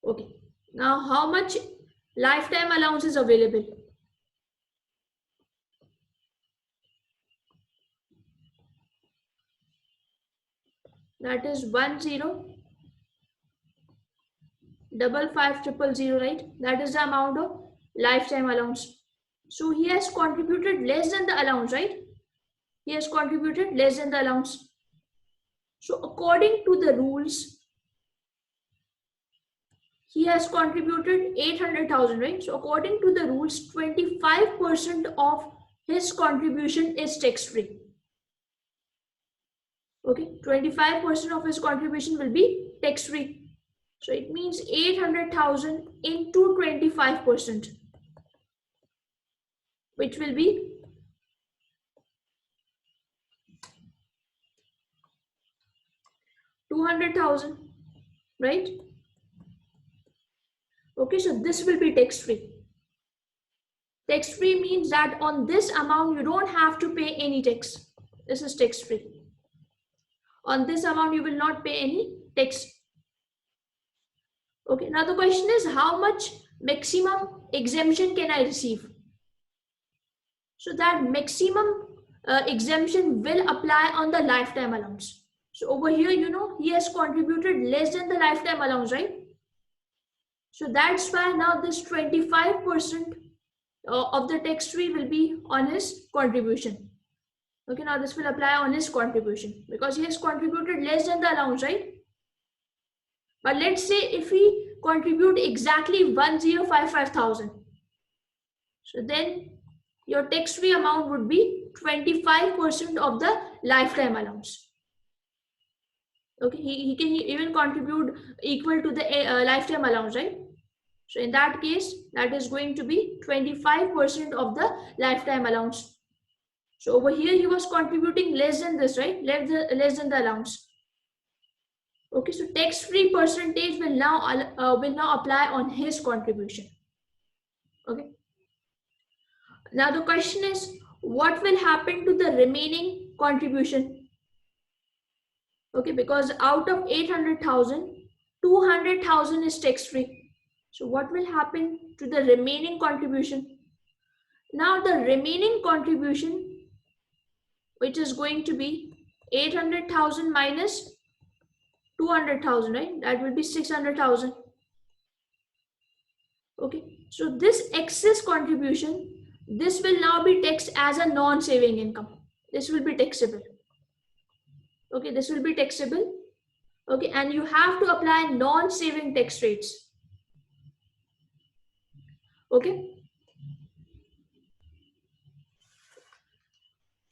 Okay. Now, how much lifetime allowance is available? That is 105550, right? That is the amount of lifetime allowance. So he has contributed less than the allowance, right? He has contributed less than the allowance. So according to the rules, he has contributed 800,000, right? So according to the rules, 25% of his contribution is tax free. Okay, 25% of his contribution will be tax free. So it means 800,000 into 25%, which will be 200,000, right? Okay, so this will be tax free. Tax free means that on this amount you don't have to pay any tax. This is tax free. On this amount you will not pay any tax. Okay, now the question is, how much maximum exemption can I receive? So that maximum exemption will apply on the lifetime allowance. So over here, he has contributed less than the lifetime allowance, right? So that's why now this 25% of the tax free will be on his contribution. Okay, now this will apply on his contribution because he has contributed less than the allowance, right? But let's say if we contribute exactly 1055,000, so then your tax free amount would be 25% of the lifetime allowance. Okay, he can even contribute equal to the lifetime allowance, right? So in that case, that is going to be 25% of the lifetime allowance. So over here, he was contributing less than this, right? Less than the allowance. Okay, so tax-free percentage will now apply on his contribution. Okay. Now the question is, what will happen to the remaining contribution? Okay, because out of 800,000, 200,000 is tax-free. So what will happen to the remaining contribution? Now the remaining contribution, which is going to be 800,000 minus 200,000, right? That will be 600,000. Okay. So this excess contribution, this will now be taxed as a non-saving income. This will be taxable. Okay, this will be taxable. Okay, and you have to apply non-saving tax rates. Okay,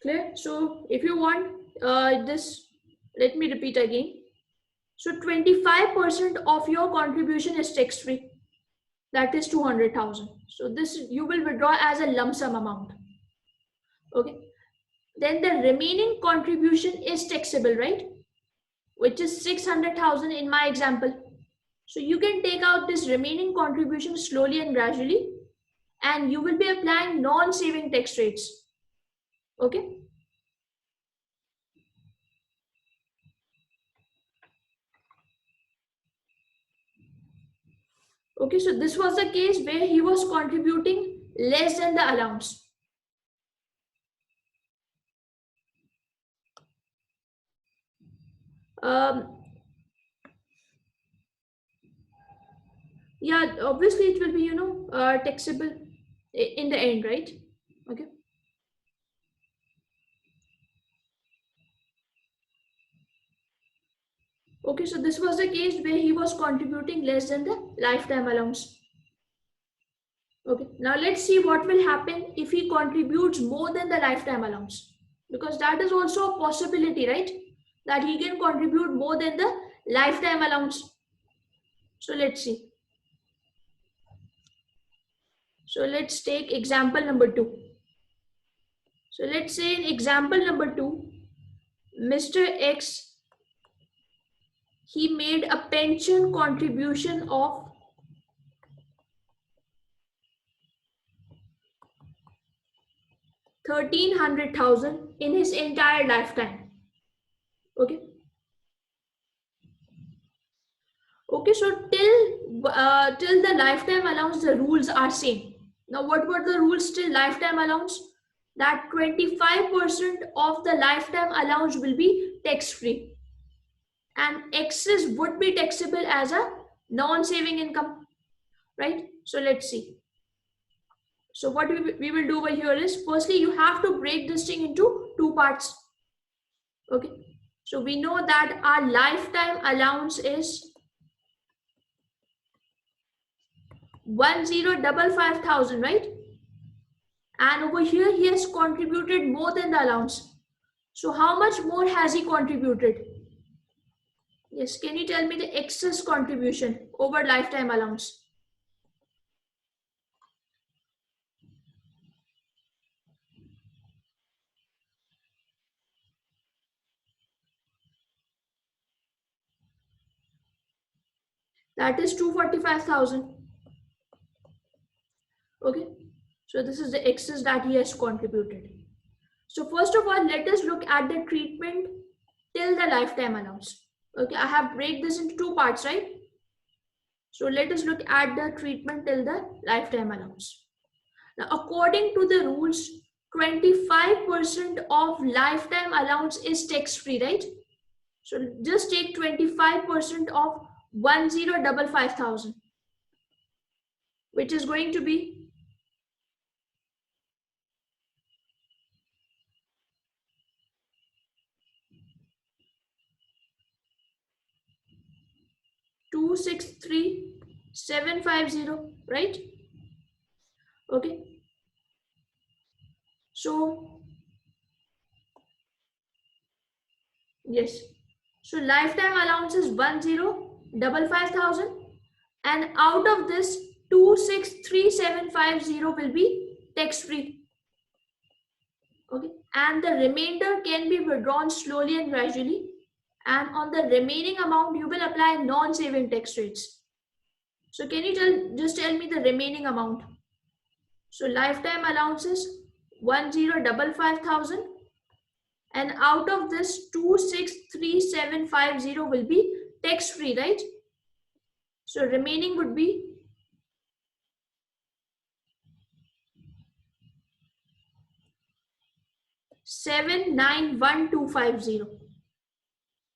clear? So if you want this, let me repeat again. So 25% of your contribution is tax free. That is 200,000. So this you will withdraw as a lump sum amount. Okay. Then the remaining contribution is taxable, right? Which is 600,000 in my example. So you can take out this remaining contribution slowly and gradually, and you will be applying non-saving tax rates. Okay. Okay, so this was the case where he was contributing less than the allowance. Yeah, obviously it will be, taxable in the end, right? Okay. Okay, so this was the case where he was contributing less than the lifetime allowance. Okay, now let's see what will happen if he contributes more than the lifetime allowance, because that is also a possibility, right? That he can contribute more than the lifetime allowance. So let's see. So let's take example number 2. So let's say in example number 2, Mr. X, he made a pension contribution of 1,300,000 in his entire lifetime. Okay. Okay, so till the lifetime allowance, the rules are same. Now, what were the rules till lifetime allowance? That 25% of the lifetime allowance will be tax free, and excess would be taxable as a non-saving income, right? So let's see. So what we will do over here is, firstly, you have to break this thing into two parts. Okay. So we know that our lifetime allowance is 1,055,000, right? And over here, he has contributed more than the allowance. So how much more has he contributed? Yes, can you tell me the excess contribution over lifetime allowance? That is 245,000. Okay, so this is the excess that he has contributed. So first of all, let us look at the treatment till the lifetime allowance. Okay, I have break this into two parts, right? So let us look at the treatment till the lifetime allowance. Now, according to the rules, 25% of lifetime allowance is tax-free, right? So just take 25% of 1,055,000, which is going to be 263,750, right? Okay. So yes. So lifetime allowance is 1,055,000, and out of this 263,750 will be tax free. Okay, and the remainder can be withdrawn slowly and gradually, and on the remaining amount you will apply non-saving tax rates. So can you just tell me the remaining amount? So lifetime allowance is 1,055,000, and out of this 263,750 will be tax free, right? So remaining would be 791,250.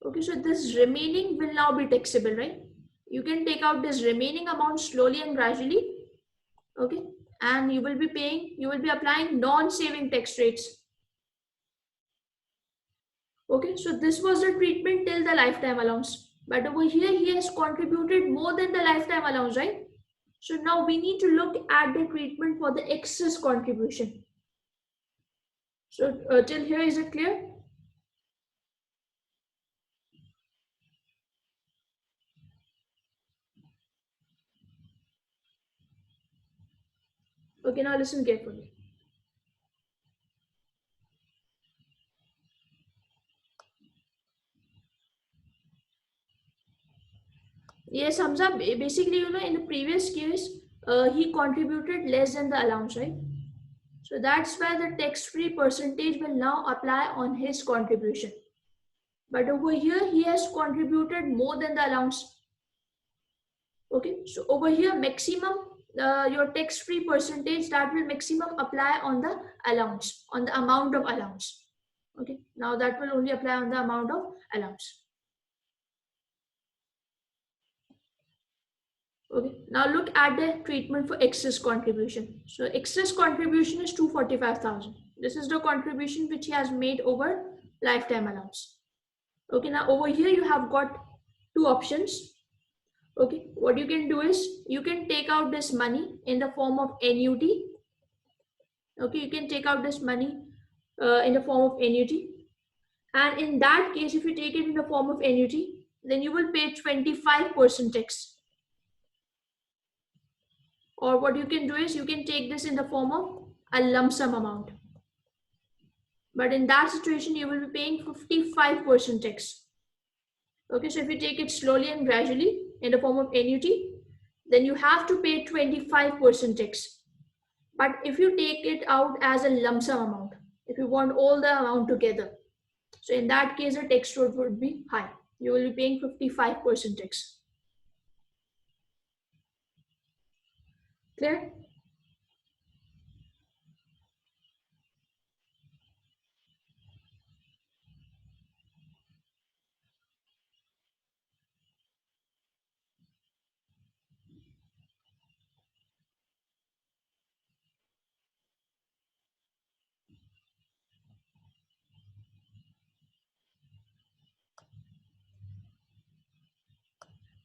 Okay, so this remaining will now be taxable, right? You can take out this remaining amount slowly and gradually. Okay, and you will be applying non-saving tax rates. Okay, so this was the treatment till the lifetime allowance, but over here he has contributed more than the lifetime allowance, right? So now we need to look at the treatment for the excess contribution. So till here, is it clear? Okay, now listen carefully. Yes, Hamza, basically, in the previous case, he contributed less than the allowance, right? So that's why the tax-free percentage will now apply on his contribution. But over here, he has contributed more than the allowance. Okay, so over here, maximum, your tax-free percentage that will maximum apply on the allowance, on the amount of allowance. Okay, now that will only apply on the amount of allowance. Okay, now look at the treatment for excess contribution. So excess contribution is 245,000. This is the contribution which he has made over lifetime allowance. Okay, now over here you have got two options. Okay, what you can do is you can take out this money in the form of annuity. Okay, you can take out this money in the form of annuity. And in that case, if you take it in the form of annuity, then you will pay 25% tax. Or what you can do is you can take this in the form of a lump sum amount. But in that situation, you will be paying 55% tax. Okay, so if you take it slowly and gradually in the form of annuity, then you have to pay 25% tax. But if you take it out as a lump sum amount, if you want all the amount together, so in that case, the tax rate would be high. You will be paying 55% tax. Clear?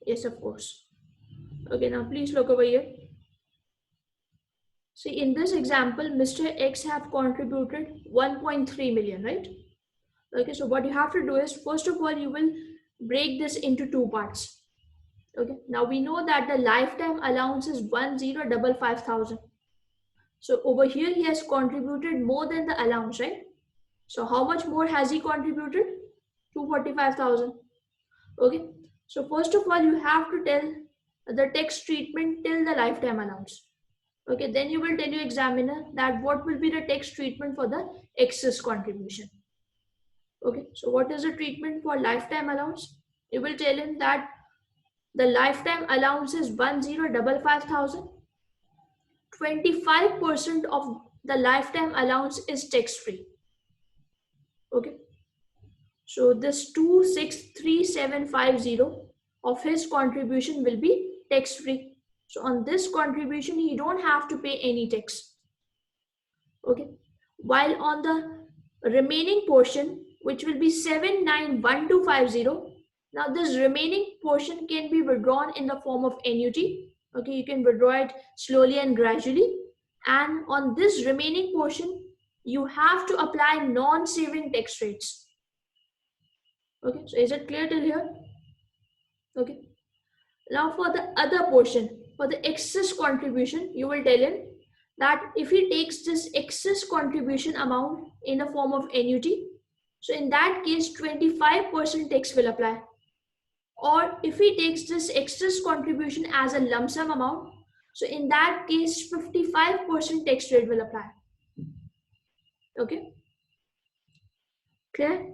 Yes, of course. Okay, now please look over here. See, in this example, Mr. X have contributed 1.3 million, right? Okay, so what you have to do is, first of all, you will break this into two parts. Okay, now we know that the lifetime allowance is 1,055,000. So over here, he has contributed more than the allowance, right? So how much more has he contributed? 245,000. Okay, so first of all, you have to tell the tax treatment till the lifetime allowance. Okay, then you will tell your examiner that what will be the tax treatment for the excess contribution. Okay, so what is the treatment for lifetime allowance? You will tell him that the lifetime allowance is 1,055,000. 25% of the lifetime allowance is tax free. Okay, so this 263,750 of his contribution will be tax free. So on this contribution, he don't have to pay any tax. Okay, while on the remaining portion, which will be 791250, now this remaining portion can be withdrawn in the form of annuity. Okay, you can withdraw it slowly and gradually. And on this remaining portion, you have to apply non-saving tax rates. Okay, so is it clear till here? Okay. Now for the other portion, for the excess contribution, you will tell him that if he takes this excess contribution amount in the form of annuity, so in that case, 25% tax will apply. Or if he takes this excess contribution as a lump sum amount, so in that case, 55% tax rate will apply. Okay, clear?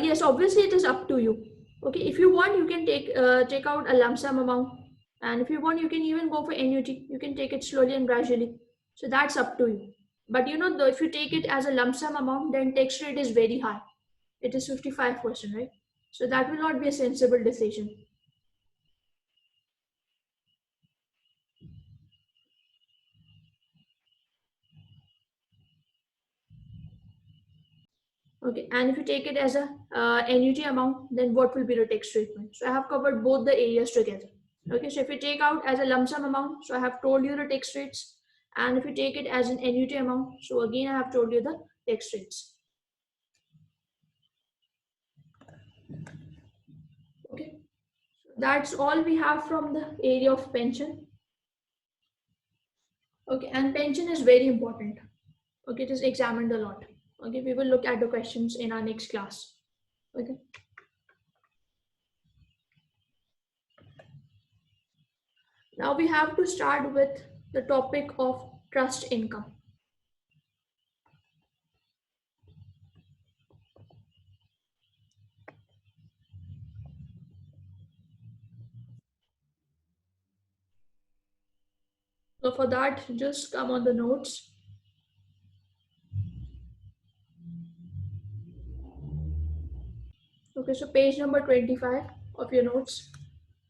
Yes, obviously it is up to you. Okay, if you want, you can take out a lump sum amount, and if you want, you can even go for annuity. You can take it slowly and gradually. So that's up to you. But you know, though, if you take it as a lump sum amount, then tax rate is very high. It is 55%, right? So that will not be a sensible decision. Okay, and if you take it as a annuity amount, then what will be the tax treatment? So I have covered both the areas together. Okay, so if you take out as a lump sum amount, so I have told you the tax rates. And if you take it as an annuity amount, so again I have told you the tax rates. Okay, that's all we have from the area of pension. Okay, and pension is very important. Okay, it is examined a lot. Okay, we will look at the questions in our next class. Okay. Now we have to start with the topic of trust income. So for that, just come on the notes. Okay, so page number 25 of your notes,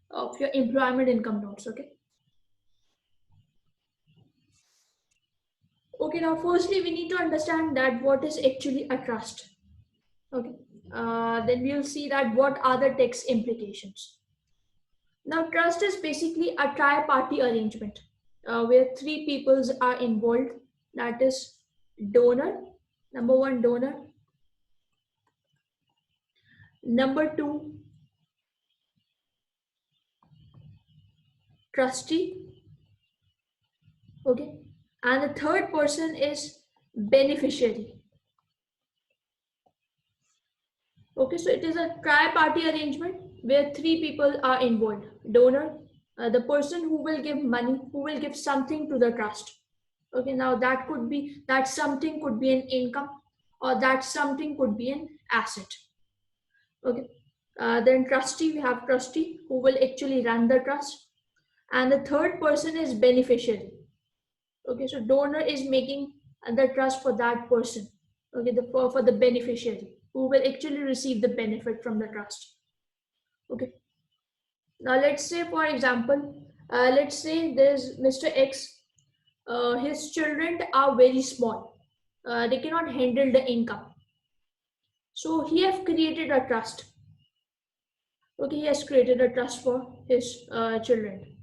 of your employment income notes, okay? Okay, now firstly, we need to understand that what is actually a trust. Okay, then we'll see that what are the tax implications. Now, trust is basically a tri-party arrangement where three peoples are involved. That is donor, number one, donor. Number two, trustee. Okay, and the third person is beneficiary. Okay, so it is a tri-party arrangement where three people are involved. Donor, the person who will give money, who will give something to the trust. Okay, now that could be, that something could be an income, or that something could be an asset. Okay, then trustee, we have trustee who will actually run the trust. And the third person is beneficiary. Okay, so donor is making the trust for that person. Okay, for the beneficiary who will actually receive the benefit from the trust. Okay, now let's say, for example, let's say there's Mr. X. His children are very small. They cannot handle the income. So he has created a trust. Okay, he has created a trust for his children.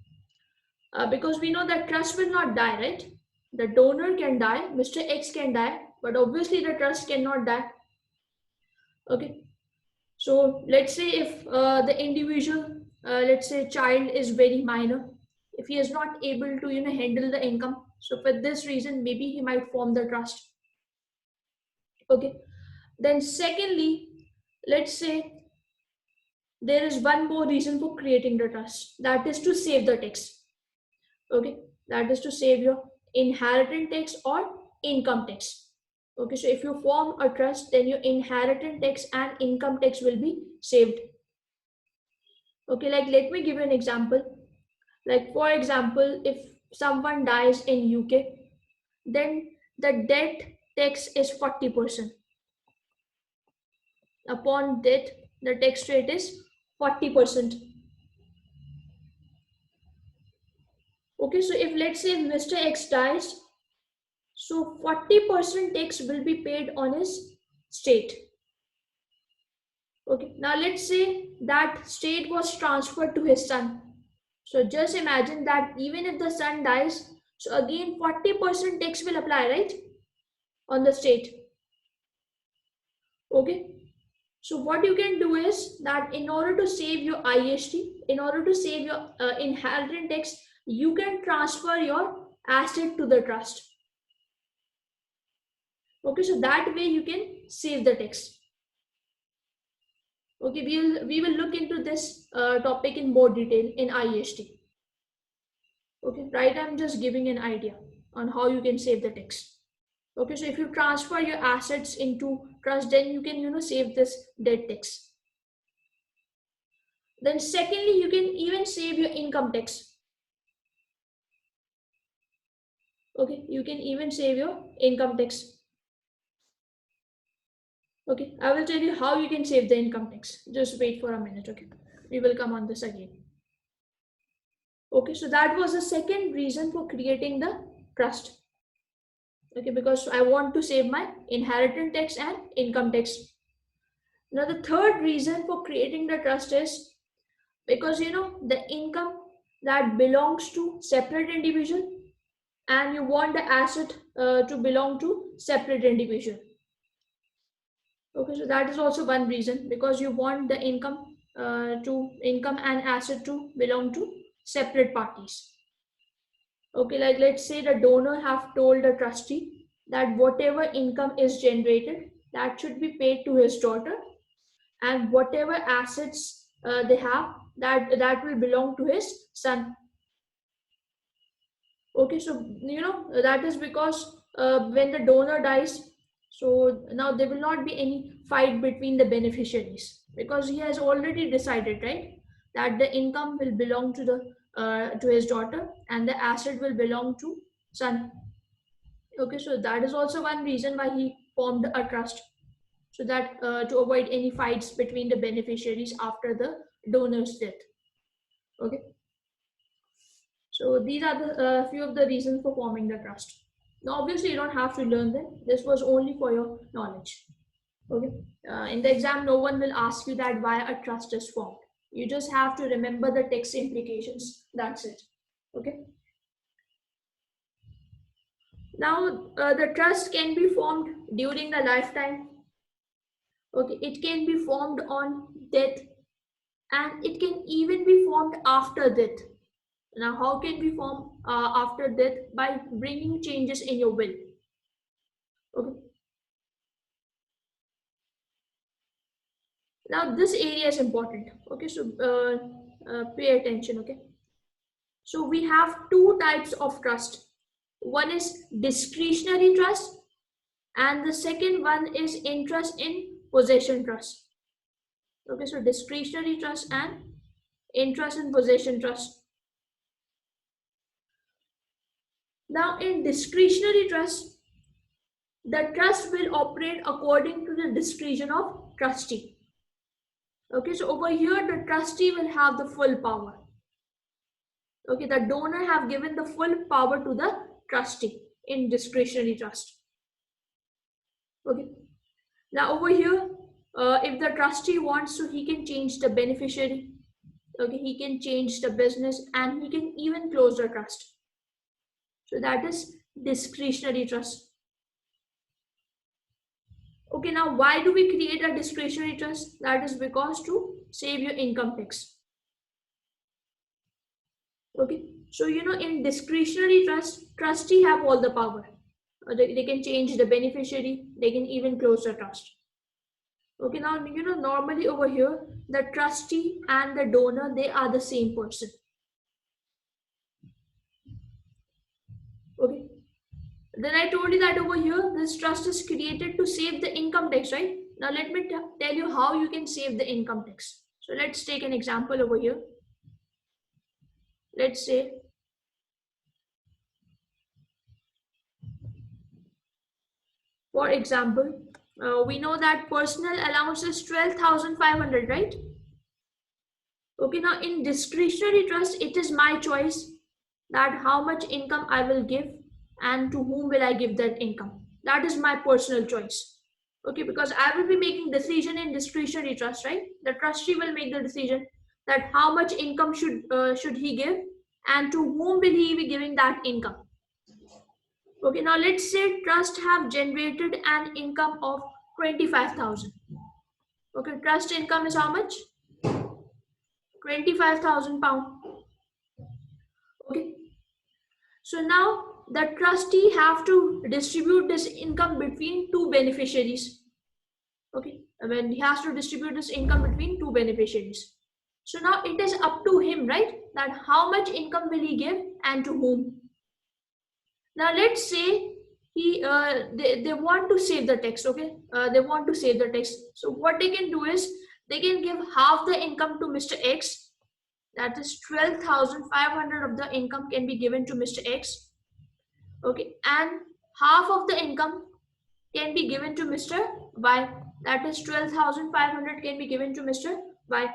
Because we know that trust will not die, right? The donor can die, Mr. X can die, but obviously the trust cannot die. Okay, so let's say if the individual, let's say child is very minor, if he is not able to handle the income, so for this reason maybe he might form the trust. Okay, then secondly, let's say there is one more reason for creating the trust, that is to save the tax. Okay, that is to save your inheritance tax or income tax. Okay, so if you form a trust, then your inheritance tax and income tax will be saved. Okay, like let me give you an example. Like for example, if someone dies in UK, then the death tax is 40%. Upon death, the tax rate is 40%. Okay, so if let's say Mr. X dies, so 40% tax will be paid on his state. Okay, now let's say that state was transferred to his son. So just imagine that even if the son dies, so again 40% tax will apply, right? On the state. Okay. So what you can do is that in order to save your IST, in order to save your inheritance tax, you can transfer your asset to the trust. Okay, so that way you can save the tax. Okay, we will look into this topic in more detail in IST. Okay, right, I'm just giving an idea on how you can save the tax. Okay, so if you transfer your assets into trust, then you can save this dead tax. Then secondly, you can even save your income tax. Okay, you can even save your income tax. Okay, I will tell you how you can save the income tax. Just wait for a minute. Okay, we will come on this again. Okay, so that was the second reason for creating the trust. Okay, because I want to save my inheritance tax and income tax. Now the third reason for creating the trust is because the income that belongs to separate individual, and you want the asset to belong to separate individual. Okay, so that is also one reason, because you want the income and asset to belong to separate parties. Okay, like let's say the donor have told the trustee that whatever income is generated, that should be paid to his daughter, and whatever assets they have, that will belong to his son. Okay, so that is because when the donor dies, so now there will not be any fight between the beneficiaries, because he has already decided, right, that the income will belong to his daughter and the asset will belong to son. Okay, so that is also one reason why he formed a trust, so that to avoid any fights between the beneficiaries after the donor's death. Okay, so these are the few of the reasons for forming the trust. Now, obviously, you don't have to learn them. This was only for your knowledge. Okay. In the exam, no one will ask you that why a trust is formed. You just have to remember the text implications. That's it. Okay. Now, the trust can be formed during the lifetime. Okay. It can be formed on death, and it can even be formed after death. Now, how can we form after death? By bringing changes in your will. Okay. Now, this area is important. Okay, so pay attention. Okay, so we have two types of trust. One is discretionary trust, and the second one is interest in possession trust. Okay, so discretionary trust and interest in possession trust. Now, in discretionary trust, the trust will operate according to the discretion of trustee. Okay, so over here, the trustee will have the full power. Okay, the donor have given the full power to the trustee in discretionary trust. Okay, now over here, if the trustee wants to, he can change the beneficiary. Okay, he can change the business, and he can even close the trust. So that is discretionary trust. Okay, now why do we create a discretionary trust? That is because to save your income tax. Okay, so in discretionary trust, trustee have all the power. They can change the beneficiary, they can even close the trust. Okay, now normally over here, the trustee and the donor, they are the same person. Okay, then I told you that over here, this trust is created to save the income tax, right? Now let me tell you how you can save the income tax. So let's take an example over here. Let's say for example, we know that personal allowance is 12,500, right? Okay, now in discretionary trust, it is my choice that how much income I will give and to whom will I give that income. That is my personal choice. Okay, because I will be making decision in discretionary trust, right? The trustee will make the decision that how much income should he give and to whom will he be giving that income. Okay, now let's say trust have generated an income of 25,000. Okay, trust income is how much? 25,000 pound. Okay, so now the trustee have to distribute this income between two beneficiaries. Okay, when he has to distribute this income between two beneficiaries. So now it is up to him, right? That how much income will he give and to whom. Now let's say they want to save the tax. Okay, they want to save the tax. So what they can do is they can give half the income to Mr. X. That is 12,500 of the income can be given to Mr. X. Okay, and half of the income can be given to Mr. Y. That is 12,500 can be given to Mr. Y.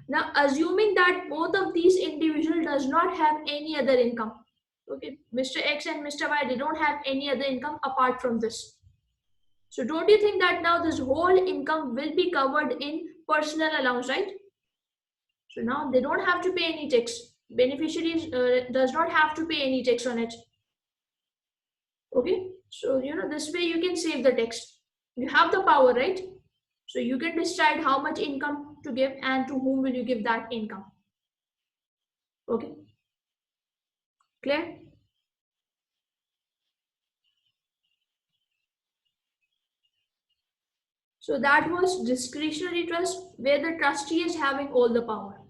Now, assuming that both of these individuals does not have any other income. Okay, Mr. X and Mr. Y, they don't have any other income apart from this. So don't you think that now this whole income will be covered in personal allowance, right? So now they don't have to pay any tax. Beneficiaries does not have to pay any tax on it. Okay, so this way you can save the tax. You have the power, right? So you can decide how much income to give and to whom will you give that income. Okay, clear? So that was discretionary trust where the trustee is having all the power.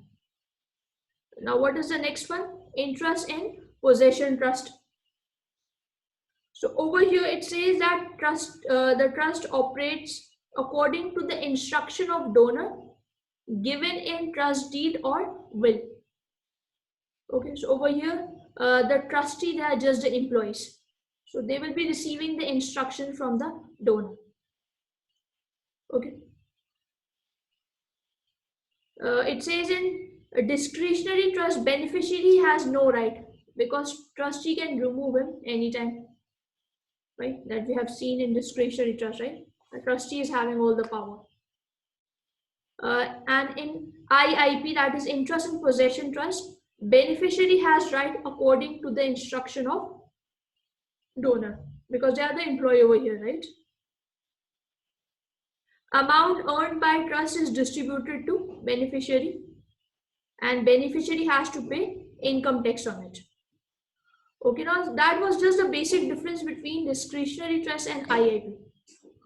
Now what is the next one? Interest in possession trust. So over here it says that the trust operates according to the instruction of donor given in trust deed or will. Okay, so over here the trustee, they are just the employees. So they will be receiving the instruction from the donor. Okay. It says in a discretionary trust, beneficiary has no right because trustee can remove him anytime, right? That we have seen in discretionary trust, right? The trustee is having all the power. And in IIP, that is interest in possession trust, beneficiary has right according to the instruction of donor because they are the employee over here, right? Amount earned by trust is distributed to beneficiary and beneficiary has to pay income tax on it. Okay, now that was just the basic difference between discretionary trust and IIP.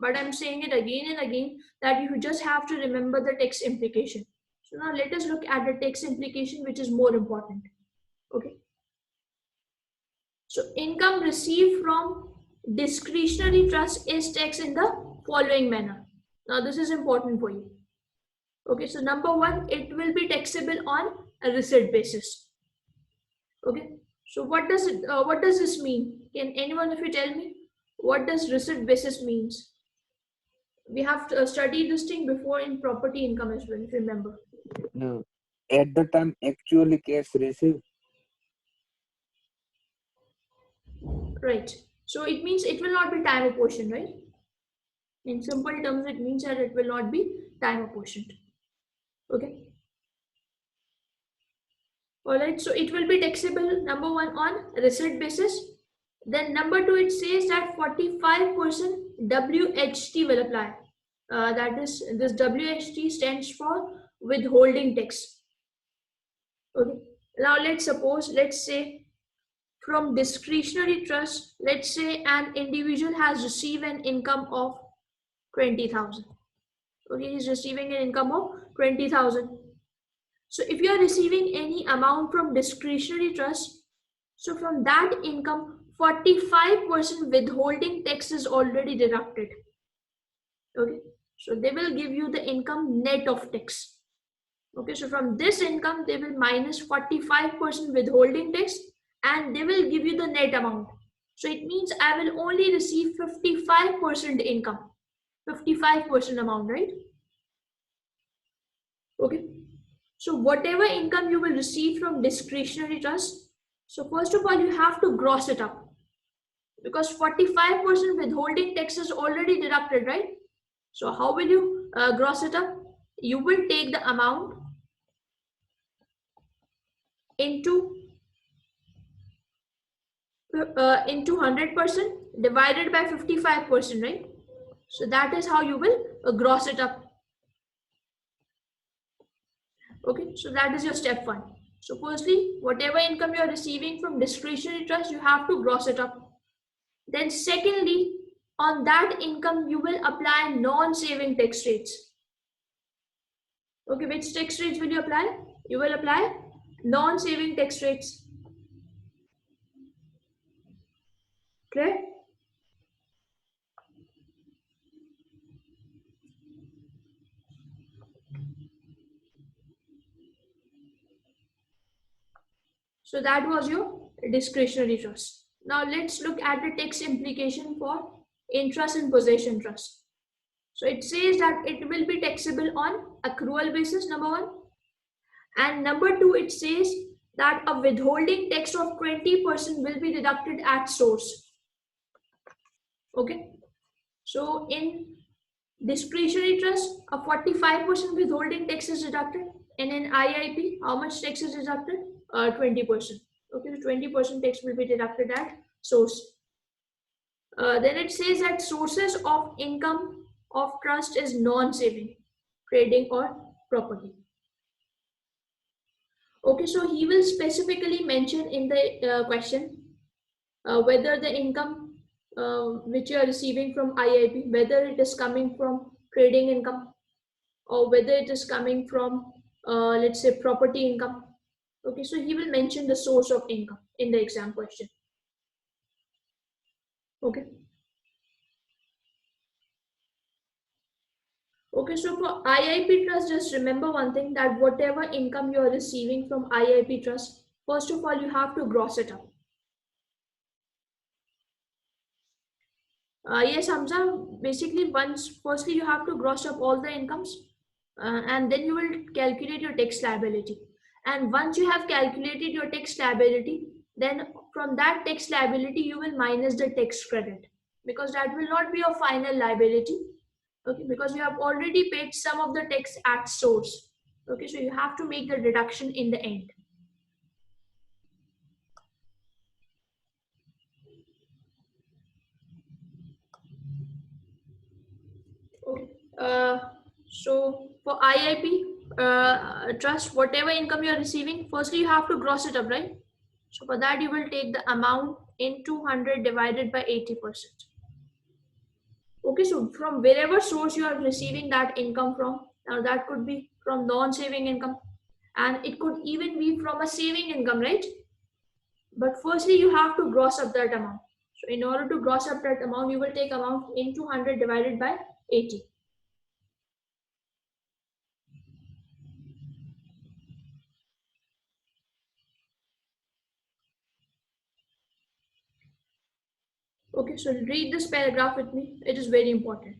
But I'm saying it again and again that you just have to remember the tax implication. So now let us look at the tax implication, which is more important. Okay. So income received from discretionary trust is taxed in the following manner. Now this is important for you. Okay, so number one, it will be taxable on a receipt basis. Okay, so what does this mean? Can anyone of you tell me what does receipt basis means? We have to study this thing before in property income as well. Remember. No. At the time actually cash received. Right. So it means it will not be time apportioned, right? In simple terms, it means that it will not be time apportioned. Okay. Alright, so it will be taxable number one on receipt basis. Then number two, it says that 45% WHT will apply. That is, this WHT stands for withholding tax. Okay. Now let's say from discretionary trust, let's say an individual has received an income of 20,000. Okay, he's receiving an income of 20,000. So if you are receiving any amount from discretionary trust, so from that income, 45% withholding tax is already deducted. Okay, so they will give you the income net of tax. Okay, so from this income, they will minus 45% withholding tax and they will give you the net amount. So it means I will only receive 55% income, 55% amount, right? Okay. So whatever income you will receive from discretionary trust, so first of all, you have to gross it up because 45% withholding tax is already deducted, right? So how will you gross it up? You will take the amount into 100% divided by 55%, right? So that is how you will gross it up. Okay, so that is your step one. So firstly, whatever income you are receiving from discretionary trust, you have to gross it up. Then secondly, on that income, you will apply non-saving tax rates. Okay, which tax rates will you apply? You will apply non-saving tax rates. Clear? So that was your discretionary trust. Now let's look at the tax implication for interest and possession trust. So it says that it will be taxable on accrual basis, number one. And number two, it says that a withholding tax of 20% will be deducted at source. Okay. So in discretionary trust, a 45% withholding tax is deducted. And in IIP, how much tax is deducted? 20%. Okay, so 20% tax will be deducted at source. Then it says that sources of income of trust is non-saving, trading or property. Okay, so he will specifically mention in the question whether the income which you are receiving from IIP, whether it is coming from trading income or whether it is coming from, let's say, property income. Okay, so he will mention the source of income in the exam question. Okay. Okay, so for IIP trust, just remember one thing, that whatever income you are receiving from IIP trust, first of all, you have to gross it up. Yes, Hamza, basically firstly you have to gross up all the incomes and then you will calculate your tax liability. And once you have calculated your tax liability, then from that tax liability, you will minus the tax credit, because that will not be your final liability. Okay, because you have already paid some of the tax at source. Okay, so you have to make the deduction in the end. Okay, so for IIP trust, whatever income you are receiving, firstly you have to gross it up, right? So for that you will take the amount into 100 divided by 80%. Okay, so from wherever source you are receiving that income from, now that could be from non-saving income and it could even be from a saving income, right? But firstly you have to gross up that amount. So in order to gross up that amount, you will take amount into 100 divided by 80. Okay, so read this paragraph with me. It is very important.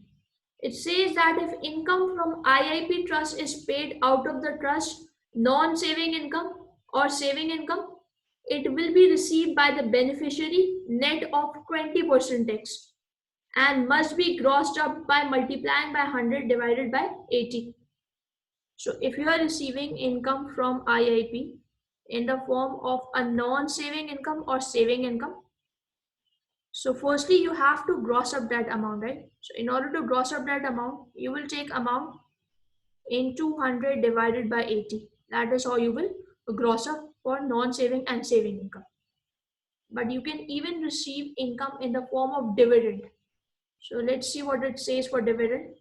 It says that if income from IIP trust is paid out of the trust, non-saving income or saving income, it will be received by the beneficiary net of 20% tax and must be grossed up by multiplying by 100 divided by 80. So if you are receiving income from IIP in the form of a non-saving income or saving income, so firstly, you have to gross up that amount, right? So in order to gross up that amount, you will take amount into 100 divided by 80. That is how you will gross up for non-saving and saving income. But you can even receive income in the form of dividend. So let's see what it says for dividend.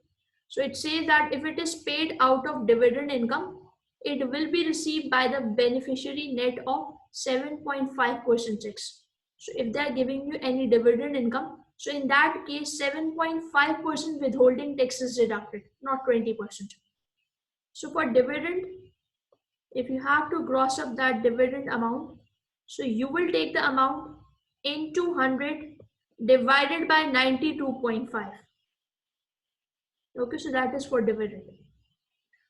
So it says that if it is paid out of dividend income, it will be received by the beneficiary net of 7.5% tax. So if they are giving you any dividend income, so in that case, 7.5% withholding tax is deducted, not 20%. So for dividend, if you have to gross up that dividend amount, so you will take the amount into 100 divided by 92.5. Okay, so that is for dividend.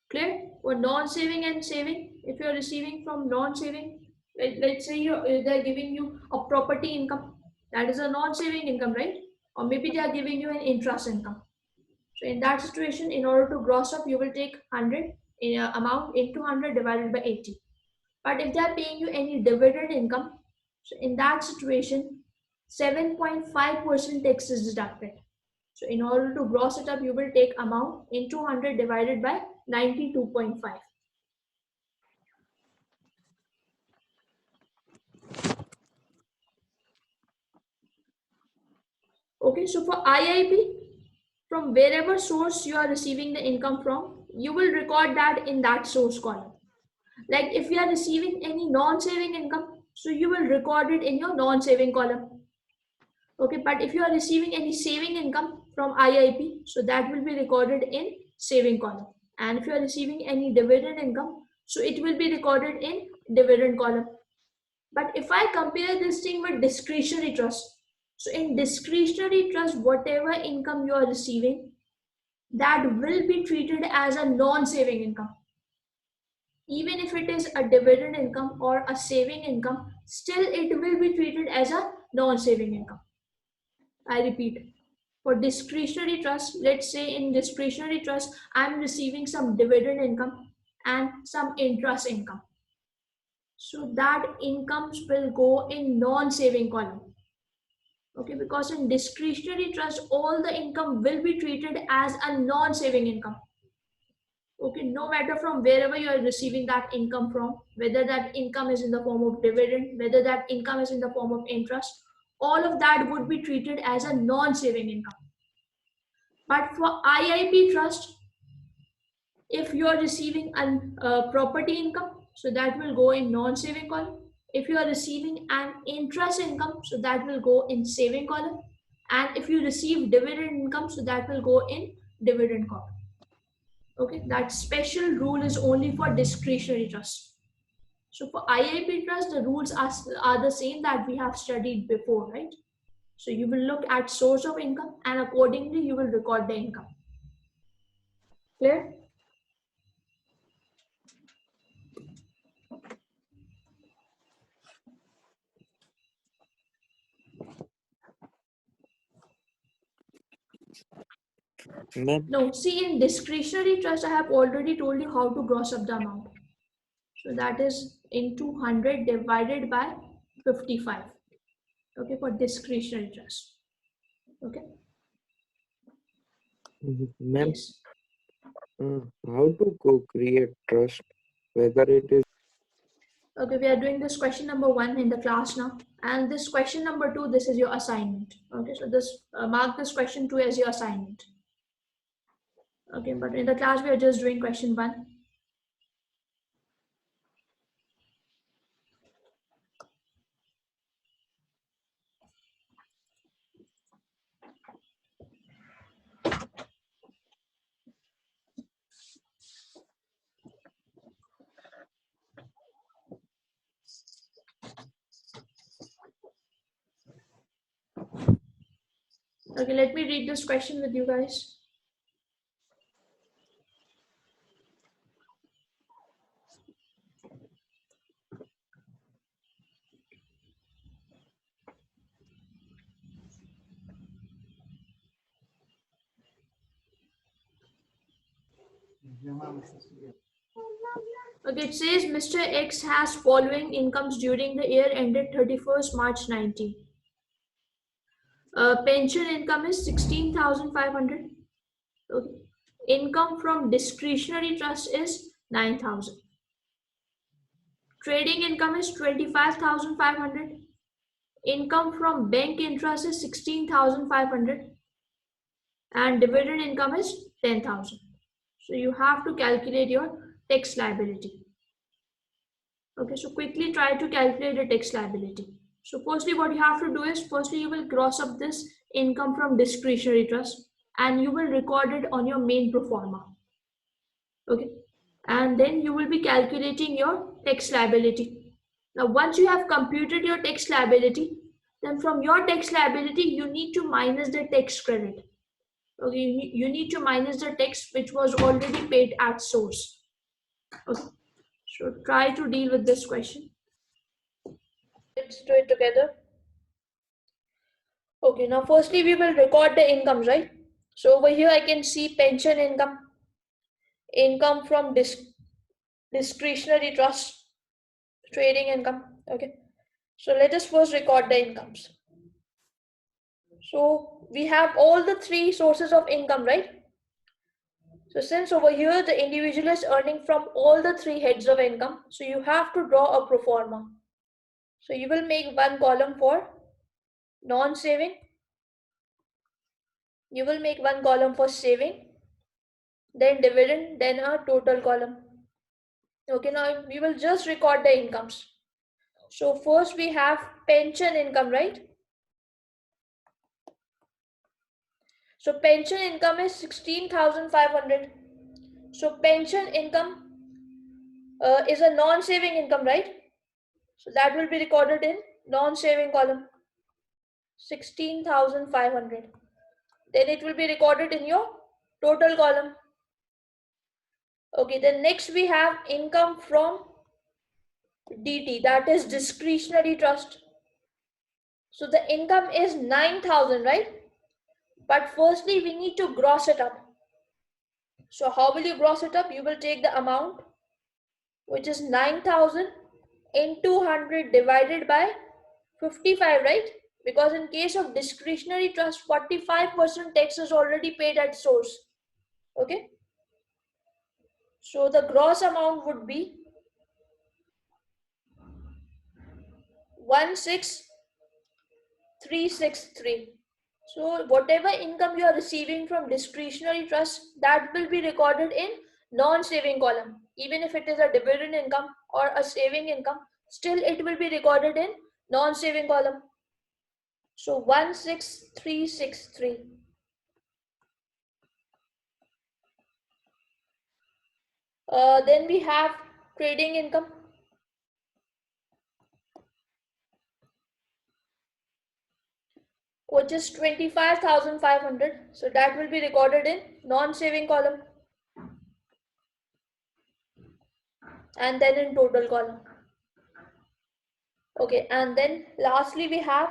Clear? For non-saving and saving, if you are receiving from non-saving, let's say they're giving you a property income, that is a non-saving income, right? Or maybe they are giving you an interest income. So in that situation, in order to gross up, you will take 100 in amount into 100 divided by 80. But if they are paying you any dividend income, so in that situation, 7.5% tax is deducted. So in order to gross it up, you will take amount into 100 divided by 92.5. Okay, so for IIP, from wherever source you are receiving the income from, you will record that in that source column. Like if you are receiving any non-saving income, so you will record it in your non-saving column. Okay, but if you are receiving any saving income from IIP, so that will be recorded in saving column. And if you are receiving any dividend income, so it will be recorded in dividend column. But if I compare this thing with discretionary trust, so in discretionary trust, whatever income you are receiving, that will be treated as a non-saving income. Even if it is a dividend income or a saving income, still it will be treated as a non-saving income. I repeat, for discretionary trust, let's say in discretionary trust, I'm receiving some dividend income and some interest income. So that incomes will go in non-saving column. Okay, because in discretionary trust, all the income will be treated as a non-saving income. Okay, no matter from wherever you are receiving that income from, whether that income is in the form of dividend, whether that income is in the form of interest, all of that would be treated as a non-saving income. But for IIP trust, if you are receiving a property income, so that will go in non-saving column. If you are receiving an interest income, so that will go in saving column. And if you receive dividend income, so that will go in dividend column. Okay, that special rule is only for discretionary trust. So for IIP trust, the rules are the same that we have studied before, right? So you will look at source of income and accordingly you will record the income. Clear? Ma'am, No, see in discretionary trust, I have already told you how to gross up the amount. So that is into 100 divided by 55. Okay, for discretionary trust. Okay. ma'am, Yes. how to co-create trust, whether it is Okay, we are doing this question number 1 in the class now. And this question number 2, this is your assignment. Okay, so this mark this question 2 as your assignment. Okay, but in the class, we are just doing question 1. Okay, let me read this question with you guys. Okay, it says Mr. X has following incomes during the year ended 31st March 19. Pension income is 16,500. Okay. Income from discretionary trust is 9,000. Trading income is 25,500. Income from bank interest is 16,500. And dividend income is 10,000. So you have to calculate your tax liability. Okay, so quickly try to calculate the tax liability. So firstly, what you have to do is, firstly, you will gross up this income from discretionary trust and you will record it on your main pro forma. Okay, and then you will be calculating your tax liability. Now, once you have computed your tax liability, then from your tax liability, you need to minus the tax credit. Okay, you need to minus the tax which was already paid at source. Okay, so try to deal with this question. Let's do it together. Okay, now firstly we will record the incomes, right? So over here I can see pension income, income from discretionary trust, trading income. Okay, so let us first record the incomes. So we have all the 3 sources of income, right? So since over here the individual is earning from all the 3 heads of income, so you have to draw a pro forma. So you will make one column for non-saving, you will make one column for saving, then dividend, then a total column. Okay, now we will just record the incomes. So first we have pension income, right? So pension income is 16,500. So pension income is a non-saving income, right? So that will be recorded in non-saving column, 16,500. Then it will be recorded in your total column. Okay, then next we have income from DT, that is discretionary trust. So the income is 9,000, right? But firstly, we need to gross it up. So how will you gross it up? You will take the amount, which is 9,000 into 100 divided by 55, right? Because in case of discretionary trust, 45% tax is already paid at source. Okay. So the gross amount would be 16,363. So whatever income you are receiving from discretionary trust, that will be recorded in non-saving column. Even if it is a dividend income or a saving income, still it will be recorded in non-saving column. So 16,363. Then we have trading income, which is 25,500. So that will be recorded in non-saving column and then in total column. Okay, and then lastly we have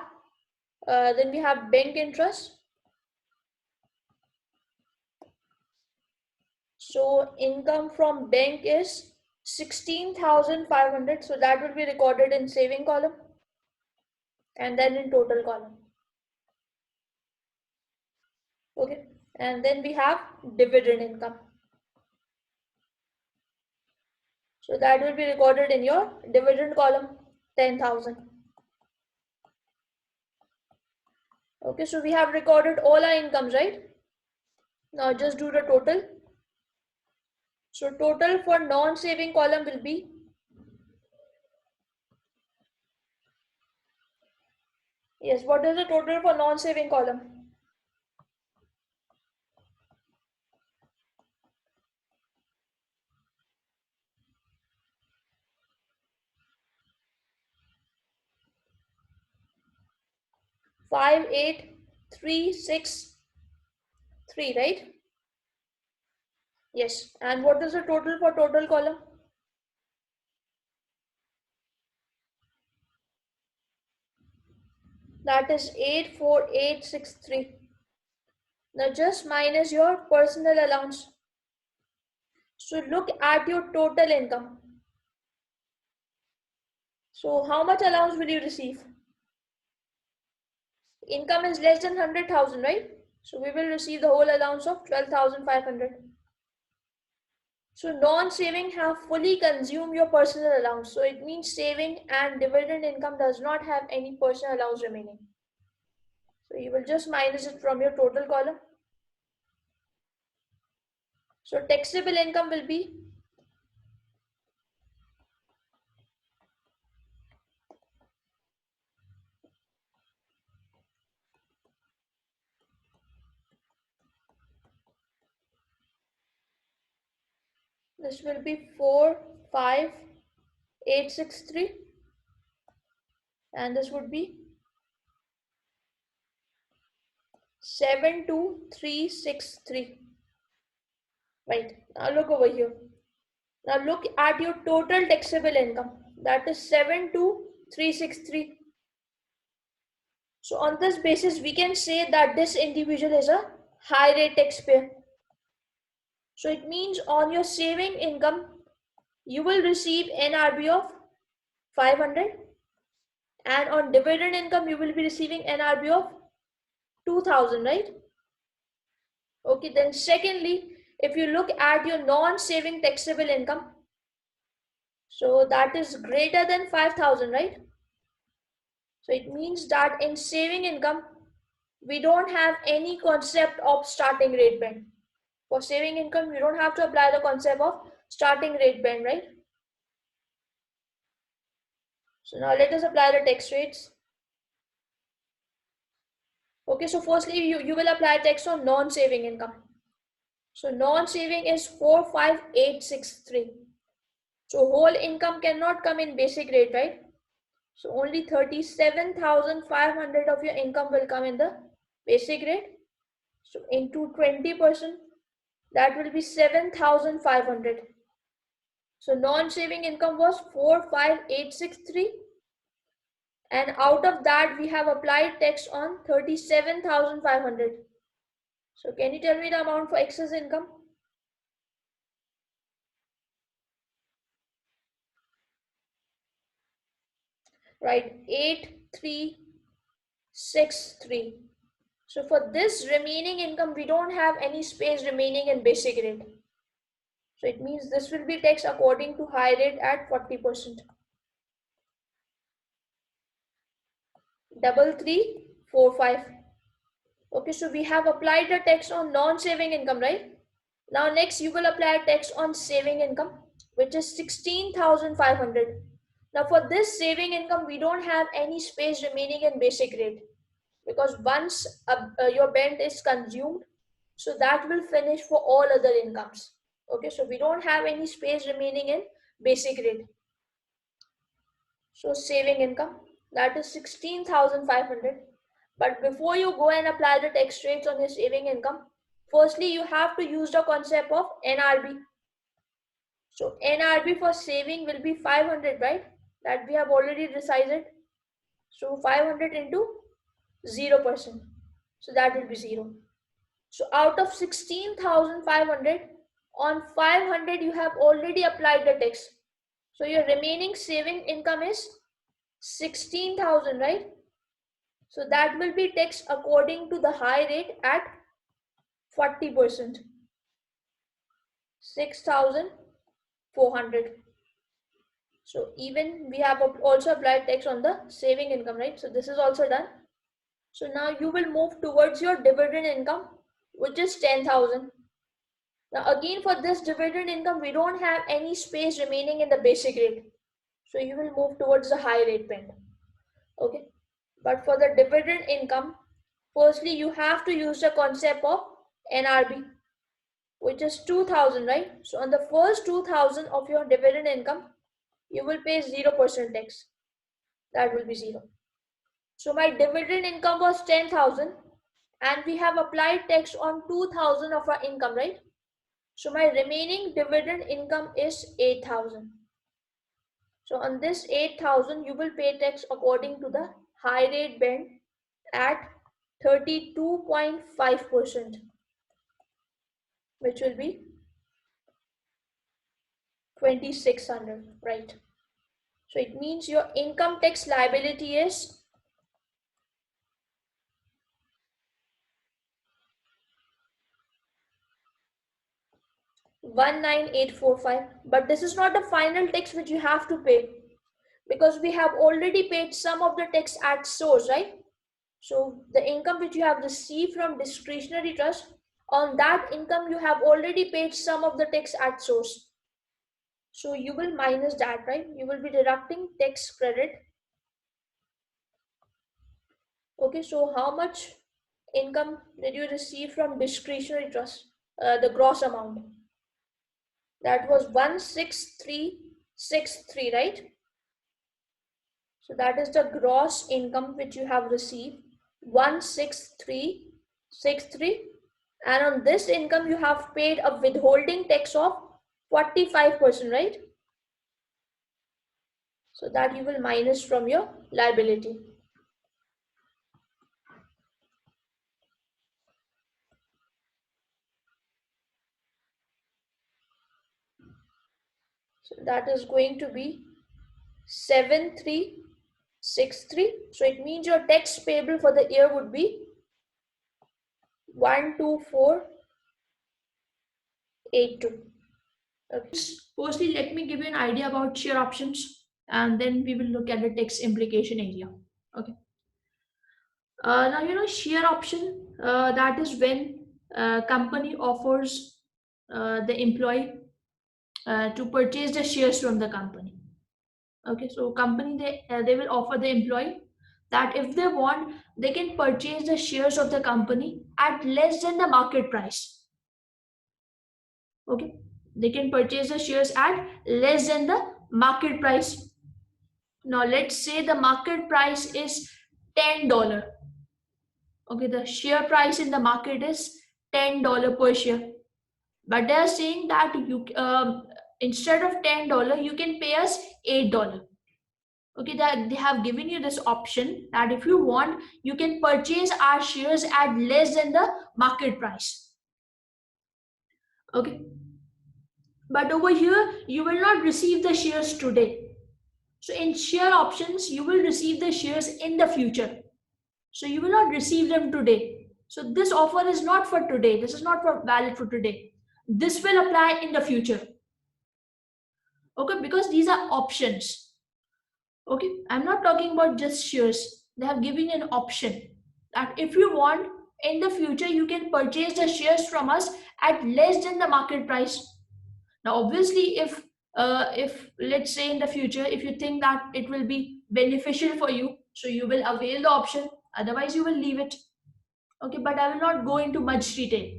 bank interest. So income from bank is 16,500. So that will be recorded in saving column and then in total column. Okay, and then we have dividend income. So that will be recorded in your dividend column, 10,000. Okay, so we have recorded all our incomes, right? Now just do the total. So total for non-saving column will be 5,833. What is the total for non-saving column? 5,833, right? Yes. And what is the total for total column? That is 8,4,863. Now just minus your personal allowance. So look at your total income. So how much allowance will you receive? Income is less than 100,000, right? So we will receive the whole allowance of 12,500. So non-saving have fully consumed your personal allowance. So it means saving and dividend income does not have any personal allowance remaining. So you will just minus it from your total column. So taxable income will be this will be 4,5,863 and this would be 7,2,363. Right, now look over here. Now look at your total taxable income, that is 7,2,363. So on this basis, we can say that this individual is a high rate taxpayer. So it means on your saving income, you will receive NRB of 500 and on dividend income, you will be receiving NRB of 2,000, right? Okay, then secondly, if you look at your non-saving taxable income, so that is greater than 5,000, right? So it means that in saving income, we don't have any concept of starting rate band. For saving income, you don't have to apply the concept of starting rate band, right? So now let us apply the tax rates. Okay, so firstly, you will apply tax on non-saving income. So non-saving is 4,5,863. So whole income cannot come in basic rate, right? So only 37,500 of your income will come in the basic rate. So into 20%, that will be 7,500. So non-saving income was 45863, and out of that we have applied tax on 37,500. So can you tell me the amount for excess income? Right, 8363. So for this remaining income, we don't have any space remaining in basic rate. So it means this will be taxed according to high rate at 40%. 3345. Okay, so we have applied the tax on non-saving income, right? Now next you will apply tax on saving income, which is 16,500. Now for this saving income, we don't have any space remaining in basic rate, because once your band is consumed, so that will finish for all other incomes. Okay, so we don't have any space remaining in basic rate. So saving income, that is 16,500. But before you go and apply the tax rates on your saving income, firstly you have to use the concept of NRB. So NRB for saving will be 500, right? That we have already decided. So 500 into 0%. So that will be 0. So out of 16,500, on 500 you have already applied the tax. So your remaining saving income is 16,000, right? So that will be taxed according to the high rate at 40%. 6,400. So even we have also applied tax on the saving income, right? So this is also done. So now you will move towards your dividend income, which is 10,000. Now again, for this dividend income, we don't have any space remaining in the basic rate. So you will move towards the high rate band. Okay. But for the dividend income, firstly, you have to use the concept of NRB, which is 2,000, right? So on the first 2,000 of your dividend income, you will pay 0% tax. That will be 0. So my dividend income was 10,000, and we have applied tax on 2,000 of our income, right? So my remaining dividend income is 8,000. So on this 8,000, you will pay tax according to the high rate band at 32.5%, which will be 2,600, right? So it means your income tax liability is 19,845. But this is not the final tax which you have to pay, because we have already paid some of the tax at source, right? So the income which you have received from discretionary trust, on that income you have already paid some of the tax at source. So you will minus that, right? You will be deducting tax credit. Okay, so how much income did you receive from discretionary trust? The gross amount. That was 16363, right? So that is the gross income which you have received, 16363, and on this income you have paid a withholding tax of 45%, right? So that you will minus from your liability. So that is going to be 7363. So it means your tax payable for the year would be 12482. Okay. Firstly, let me give you an idea about share options, and then we will look at the tax implication area. Okay. Now share option, that is when company offers the employee to purchase the shares from the company. Okay, so company, they will offer the employee that if they want, they can purchase the shares of the company at less than the market price. Okay, they can purchase the shares at less than the market price. Now let's say the market price is $10. Okay, the share price in the market is $10 per share, but they are saying that you instead of $10 you can pay us $8. Okay, that they have given you this option that if you want you can purchase our shares at less than the market price. Okay, but over here you will not receive the shares today. So in share options you will receive the shares in the future, so you will not receive them today. So this offer is not for today, this is not for valid for today, this will apply in the future. Okay, because these are options. Okay, I'm not talking about just shares. They have given an option that if you want in the future you can purchase the shares from us at less than the market price. Now obviously if let's say in the future if you think that it will be beneficial for you, so you will avail the option, otherwise you will leave it. Okay, but I will not go into much detail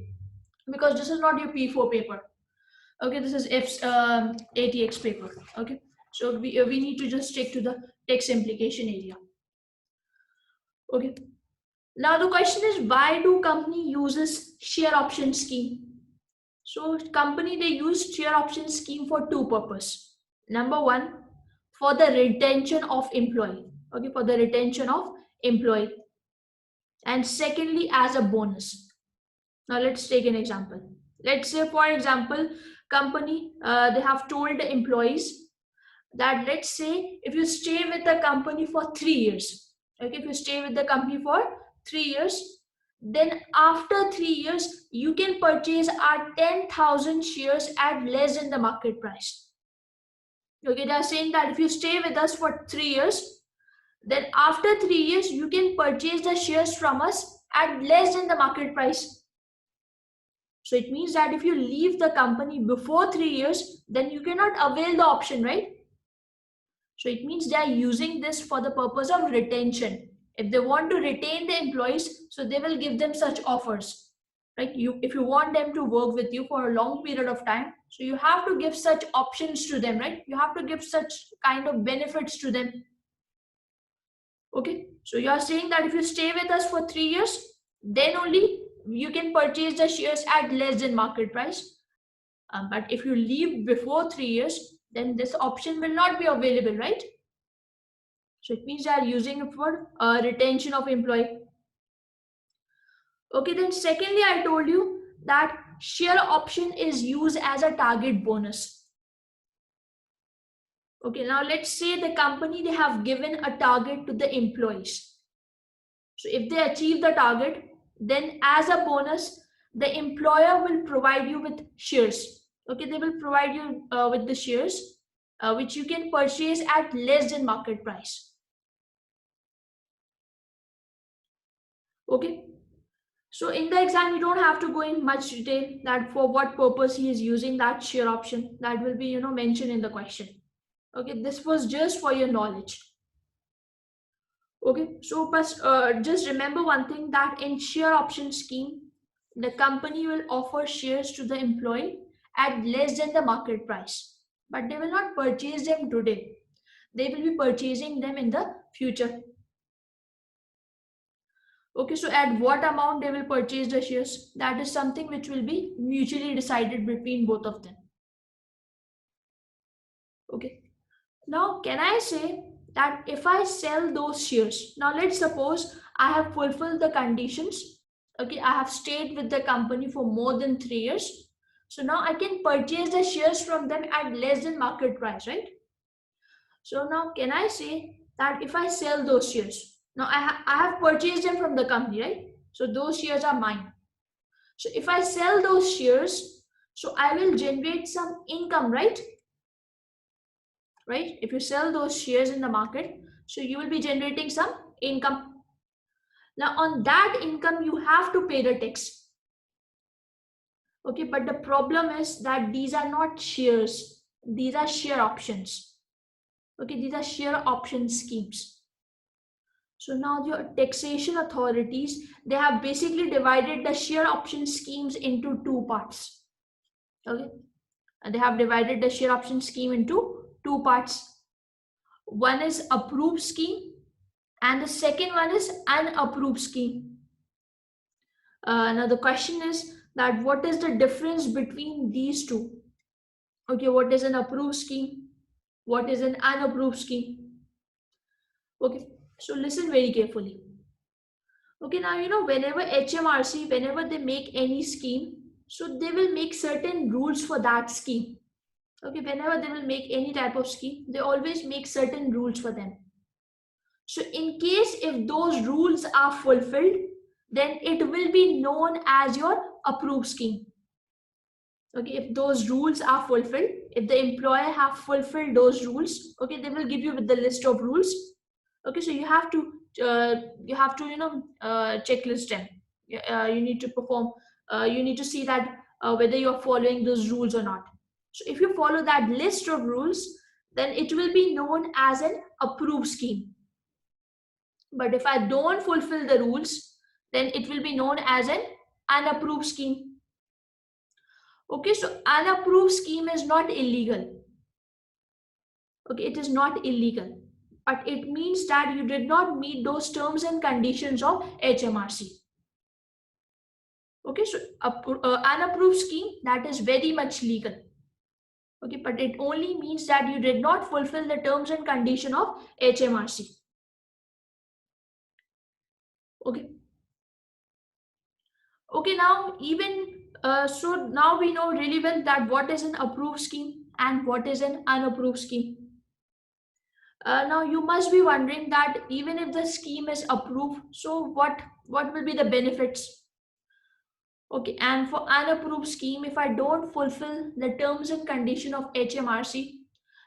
because this is not your P4 paper. Okay, this is ATX paper. Okay, so we need to just stick to the tax implication area. Okay, now the question is, why do company uses share option scheme? So company, they use share option scheme for two purpose. Number one, for the retention of employee. Okay, for the retention of employee, and secondly as a bonus. Now let's take an example. Let's say for example company they have told the employees that let's say if you stay with the company for 3 years, okay, if you stay with the company for 3 years, then after 3 years you can purchase our 10,000 shares at less than the market price. Okay, they are saying that if you stay with us for 3 years, then after 3 years you can purchase the shares from us at less than the market price. So it means that if you leave the company before 3 years, then you cannot avail the option, right? So it means they are using this for the purpose of retention. If they want to retain the employees, so they will give them such offers, right? If you want them to work with you for a long period of time, so you have to give such options to them, right? You have to give such kind of benefits to them. Okay, so you are saying that if you stay with us for 3 years, then only you can purchase the shares at less than market price. But if you leave before 3 years, then this option will not be available, right? So it means they are using it for retention of employee. Okay, then secondly, I told you that share option is used as a target bonus. Okay, now let's say the company, they have given a target to the employees. So if they achieve the target, then as a bonus, the employer will provide you with shares. Okay, they will provide you with the shares which you can purchase at less than market price. Okay, so in the exam you don't have to go in much detail that for what purpose he is using that share option. That will be mentioned in the question. Okay, this was just for your knowledge. Okay, so just remember one thing, that in share option scheme the company will offer shares to the employee at less than the market price, but they will not purchase them today. They will be purchasing them in the future. Okay, so at what amount they will purchase the shares, that is something which will be mutually decided between both of them. Okay, now can I say that if I sell those shares, now let's suppose I have fulfilled the conditions. Okay, I have stayed with the company for more than 3 years. So now I can purchase the shares from them at less than market price, right? So now can I say that if I sell those shares, now I have purchased them from the company, right? So those shares are mine. So if I sell those shares, so I will generate some income, right? Right? If you sell those shares in the market, so you will be generating some income. Now on that income, you have to pay the tax. Okay, but the problem is that these are not shares. These are share options. Okay, these are share option schemes. So now your taxation authorities, they have basically divided the share option schemes into two parts. Okay, and they have divided the share option scheme into two parts. one is approved scheme and the second one is unapproved scheme. Now the question is that what is the difference between these two? Okay, what is an approved scheme? What is an unapproved scheme? Okay, so listen very carefully. Okay, now whenever HMRC, whenever they make any scheme, so they will make certain rules for that scheme. Okay, whenever they will make any type of scheme, they always make certain rules for them. So in case if those rules are fulfilled, then it will be known as your approved scheme. Okay, if those rules are fulfilled, if the employer have fulfilled those rules, okay, they will give you with the list of rules. Okay, so you have to checklist them. You need to perform, you need to see that whether you're following those rules or not. So if you follow that list of rules, then it will be known as an approved scheme. But if I don't fulfill the rules, then it will be known as an unapproved scheme. Okay, so unapproved scheme is not illegal. Okay, it is not illegal, but it means that you did not meet those terms and conditions of HMRC. Okay, so unapproved scheme, that is very much legal. Okay, but it only means that you did not fulfill the terms and condition of HMRC. Okay. Okay, now so now we know really well that what is an approved scheme and what is an unapproved scheme. Now you must be wondering that even if the scheme is approved, so what will be the benefits? Okay, and for unapproved scheme, if I don't fulfill the terms and condition of HMRC,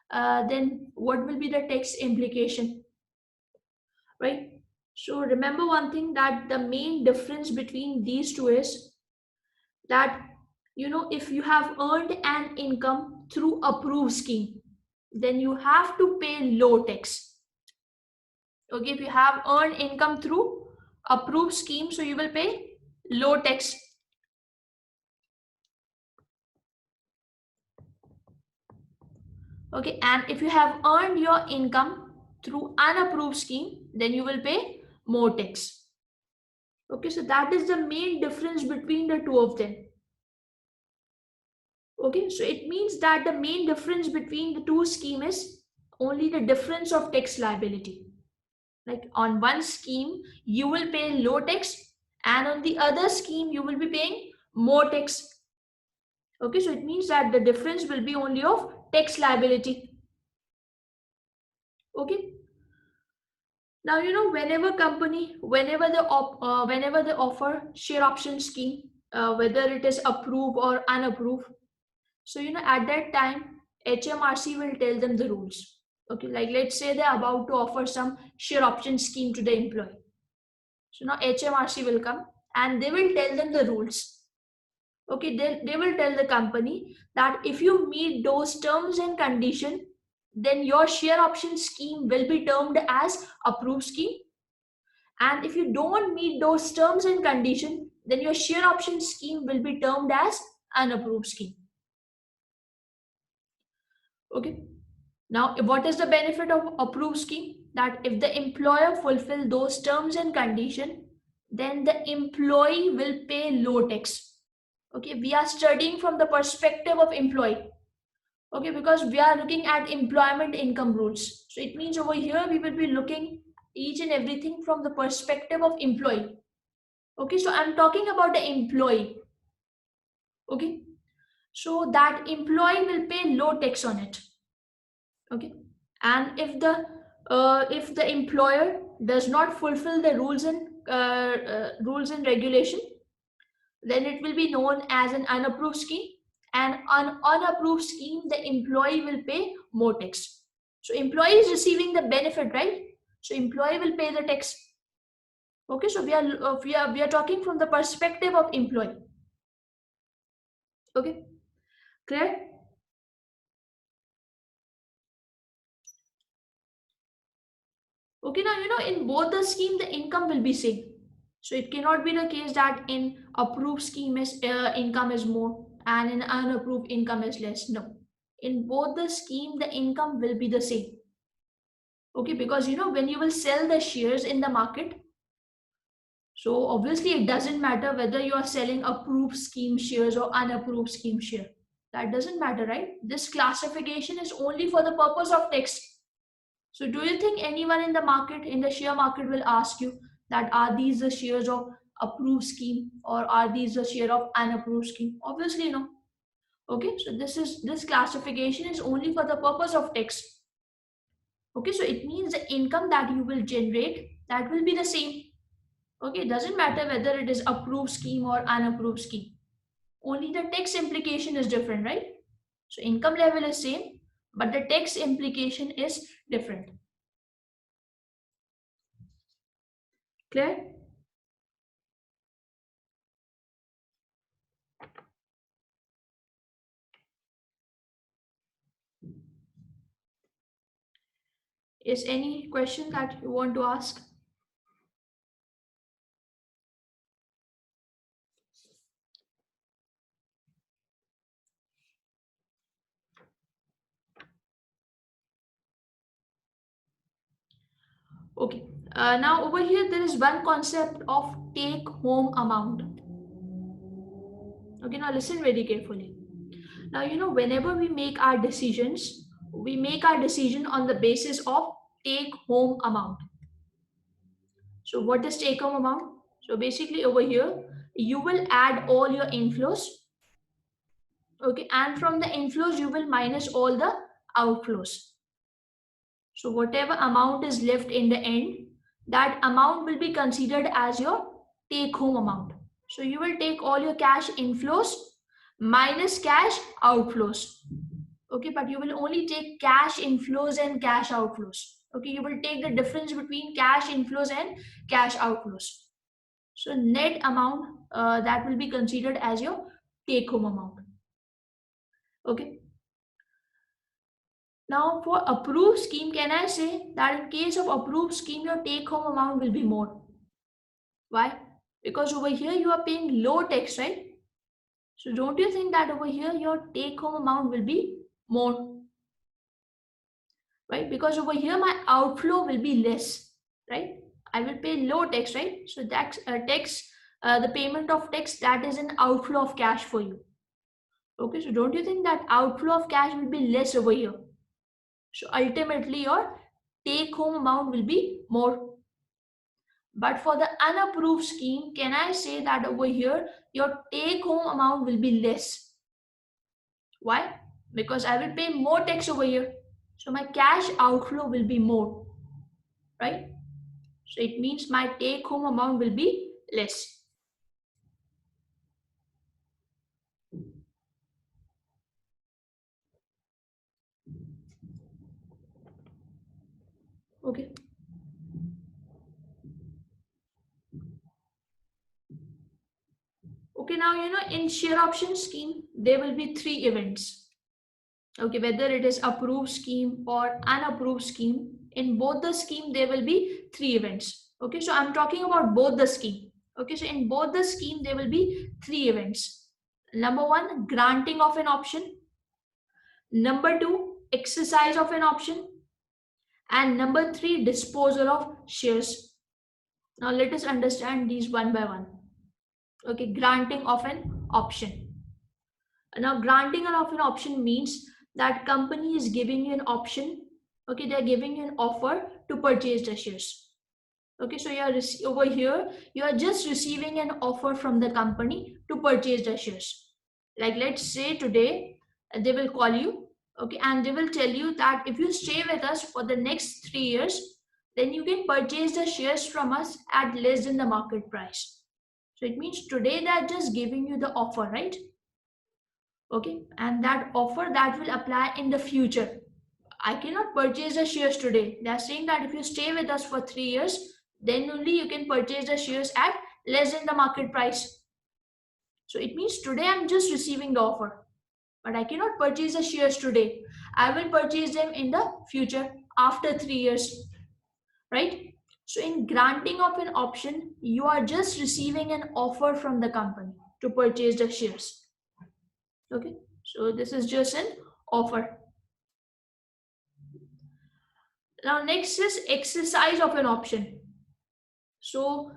then what will be the tax implication, right? So remember one thing, that the main difference between these two is that if you have earned an income through approved scheme, then you have to pay low tax. Okay, if you have earned income through approved scheme, so you will pay low tax. Okay, and if you have earned your income through unapproved scheme, then you will pay more tax. Okay, so that is the main difference between the two of them. Okay, so it means that the main difference between the two schemes is only the difference of tax liability. Like on one scheme, you will pay low tax, and on the other scheme, you will be paying more tax. Okay, so it means that the difference will be only of tax liability. Okay. Now whenever company, whenever they offer share option scheme, whether it is approved or unapproved, so at that time HMRC will tell them the rules. Okay, like let's say they're about to offer some share option scheme to the employee. So now HMRC will come and they will tell them the rules. Okay, they will tell the company that if you meet those terms and condition, then your share option scheme will be termed as approved scheme. And if you don't meet those terms and condition, then your share option scheme will be termed as unapproved scheme. Okay. Now, what is the benefit of approved scheme? That if the employer fulfill those terms and condition, then the employee will pay low tax. Okay, we are studying from the perspective of employee. Okay, because we are looking at employment income rules. So it means over here we will be looking each and everything from the perspective of employee. Okay, so I'm talking about the employee. Okay, so that employee will pay low tax on it. Okay, and if the employer does not fulfill the rules and regulation, then it will be known as an unapproved scheme, and on unapproved scheme the employee will pay more tax. So employee is receiving the benefit, right? So employee will pay the tax. Okay, so we are talking from the perspective of employee. Okay, clear? Okay, now in both the scheme the income will be same. So it cannot be the case that in approved scheme is income is more and in unapproved income is less. No, in both the scheme the income will be the same. Okay, because you know, when you will sell the shares in the market, so obviously it doesn't matter whether you are selling approved scheme shares or unapproved scheme share. That doesn't matter, right? This classification is only for the purpose of tax. So do you think anyone in the market, in the share market, will ask you that are these the shares of approved scheme or are these the share of unapproved scheme? Obviously no. Okay, so this classification is only for the purpose of tax. Okay, so it means the income that you will generate, that will be the same. Okay, it doesn't matter whether it is approved scheme or unapproved scheme. Only the tax implication is different, right? So income level is same, but the tax implication is different. Clear? Is any question that you want to ask? Okay. Now over here there is one concept of take home amount. Okay, now listen very carefully. Now you know, whenever we make our decisions, we make our decision on the basis of take home amount. So what is take home amount? So basically over here you will add all your inflows. Okay, and from the inflows you will minus all the outflows. So whatever amount is left in the end, that amount will be considered as your take home amount. So you will take all your cash inflows minus cash outflows. Okay, but you will only take cash inflows and cash outflows. Okay, you will take the difference between cash inflows and cash outflows. So net amount, that will be considered as your take home amount. Okay. Now for approved scheme, can I say that in case of approved scheme, your take home amount will be more? Why? Because over here you are paying low tax, right? So don't you think that over here your take home amount will be more? Right? Because over here my outflow will be less, right? I will pay low tax, right? So that's the payment of tax, that is an outflow of cash for you. Okay, so don't you think that outflow of cash will be less over here? So ultimately your take home amount will be more. But for the unapproved scheme, can I say that over here your take home amount will be less? Why? Because I will pay more tax over here. So my cash outflow will be more, right? So it means my take home amount will be less. Okay. Okay, now you know, in share option scheme, there will be 3 events. Okay, whether it is approved scheme or unapproved scheme, in both the scheme there will be 3 events. Okay, so I'm talking about both the scheme. Okay, so in both the scheme there will be 3 events. Number 1, granting of an option. Number 2, exercise of an option. And number 3, disposal of shares. Now let us understand these one by one. Okay, granting of an option. Now granting of an option means that company is giving you an option. Okay, they're giving you an offer to purchase the shares. Okay, so you are over here you are just receiving an offer from the company to purchase the shares. Like let's say today they will call you, okay, and they will tell you that if you stay with us for the next 3 years, then you can purchase the shares from us at less than the market price. So it means today they are just giving you the offer, right? Okay, and that offer that will apply in the future. I cannot purchase the shares today. They are saying that if you stay with us for 3 years, then only you can purchase the shares at less than the market price. So it means today I'm just receiving the offer, but I cannot purchase the shares today. I will purchase them in the future after 3 years, right? So in granting of an option, you are just receiving an offer from the company to purchase the shares. Okay, so this is just an offer. Now next is exercise of an option. So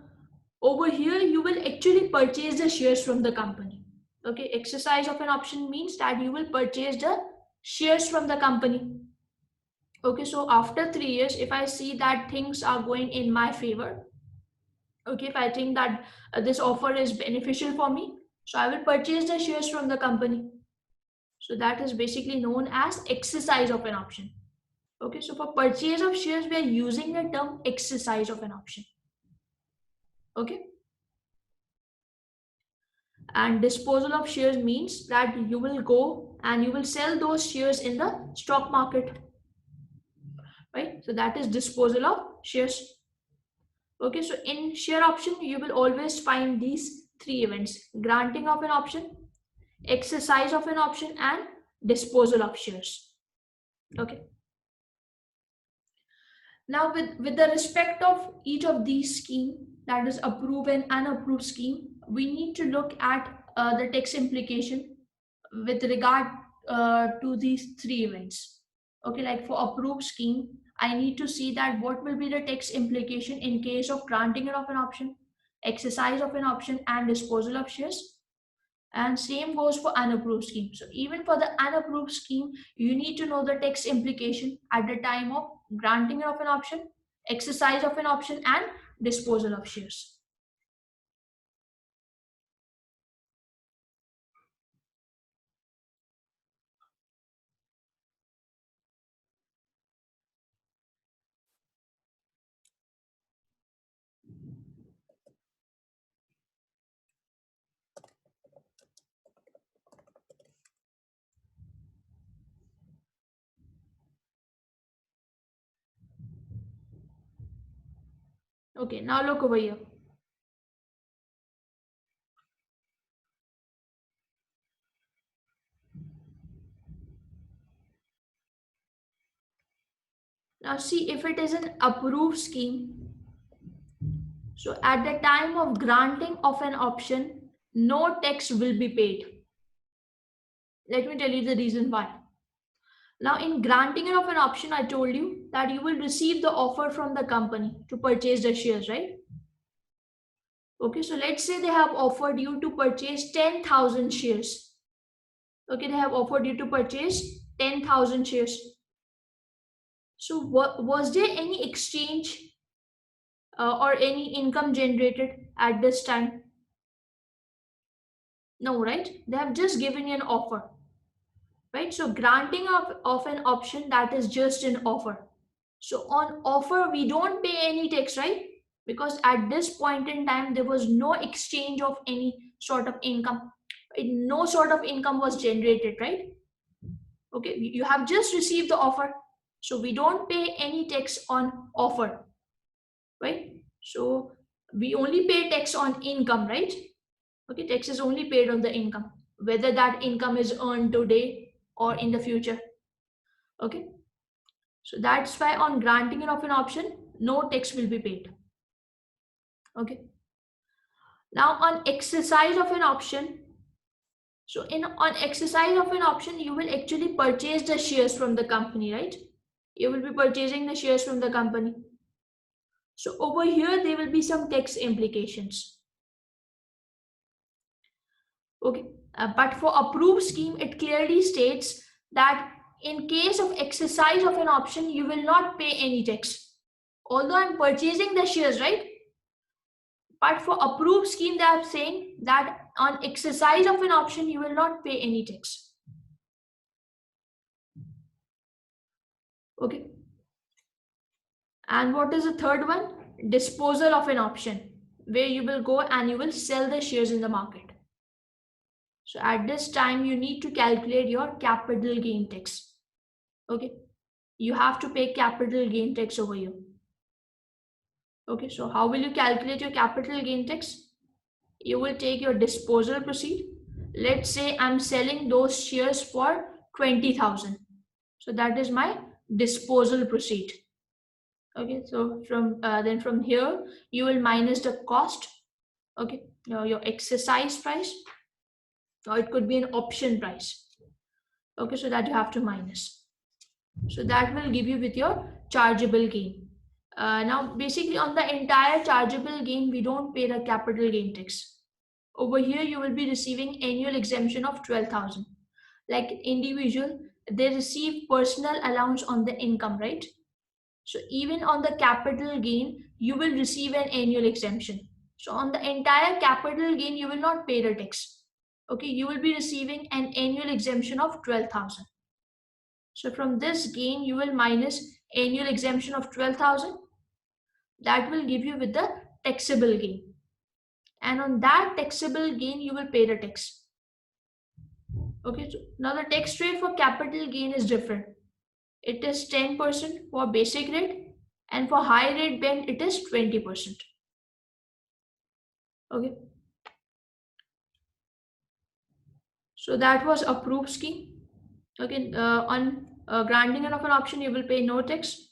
over here you will actually purchase the shares from the company. Okay, exercise of an option means that you will purchase the shares from the company. Okay, so after 3 years, if I see that things are going in my favor, okay, if I think that this offer is beneficial for me, so I will purchase the shares from the company. So that is basically known as exercise of an option. Okay, so for purchase of shares, we are using the term exercise of an option. Okay, and disposal of shares means that you will go and you will sell those shares in the stock market, right? So that is disposal of shares. Okay, so in share option, you will always find these three events: granting of an option, exercise of an option, and disposal of shares. Okay. Now, with the respect of each of these scheme, that is approved and unapproved scheme, we need to look at the tax implication with regard to these three events. Okay, like for approved scheme, I need to see that what will be the tax implication in case of granting of an option, exercise of an option, and disposal of shares. And same goes for unapproved scheme. So even for the unapproved scheme, you need to know the tax implication at the time of granting of an option, exercise of an option, and disposal of shares. Okay, now look over here. Now see if it is an approved scheme. So at the time of granting of an option, no tax will be paid. Let me tell you the reason why. Now in granting of an option, I told you that you will receive the offer from the company to purchase the shares, right? Okay, so let's say they have offered you to purchase 10,000 shares. Okay, they have offered you to purchase 10,000 shares. So was there any exchange or any income generated at this time? No, right? They have just given you an offer, right? So granting of an option, that is just an offer. So on offer, we don't pay any tax, right? Because at this point in time, there was no exchange of any sort of income. No sort of income was generated, right? Okay, you have just received the offer. So we don't pay any tax on offer, right? So we only pay tax on income, right? Okay, tax is only paid on the income, whether that income is earned today or in the future. Okay, so that's why on granting of an option, no tax will be paid. Okay, now on exercise of an option, so on exercise of an option, you will actually purchase the shares from the company, right? You will be purchasing the shares from the company. So over here, there will be some tax implications. Okay, but for approved scheme, it clearly states that in case of exercise of an option, you will not pay any tax. Although I'm purchasing the shares, right? But for approved scheme, they are saying that on exercise of an option, you will not pay any tax. Okay. And what is the third one? Disposal of an option, where you will go and you will sell the shares in the market. So at this time, you need to calculate your capital gain tax. Okay. You have to pay capital gain tax over here. Okay. So how will you calculate your capital gain tax? You will take your disposal proceed. Let's say I'm selling those shares for 20,000. So that is my disposal proceed. Okay, so from here you will minus the cost. Okay, your exercise price, or it could be an option price. Okay, so that you have to minus. So that will give you with your chargeable gain. Now, basically on the entire chargeable gain, we don't pay the capital gain tax. Over here, you will be receiving annual exemption of 12,000. Like individual, they receive personal allowance on the income, right? So even on the capital gain, you will receive an annual exemption. So on the entire capital gain, you will not pay the tax. Okay, you will be receiving an annual exemption of 12,000. So from this gain, you will minus annual exemption of 12,000. That will give you with the taxable gain. And on that taxable gain, you will pay the tax. Okay, so now the tax rate for capital gain is different. It is 10% for basic rate, and for high rate band, it is 20%. Okay. So that was approved scheme. Okay, on granting of an option, you will pay no tax.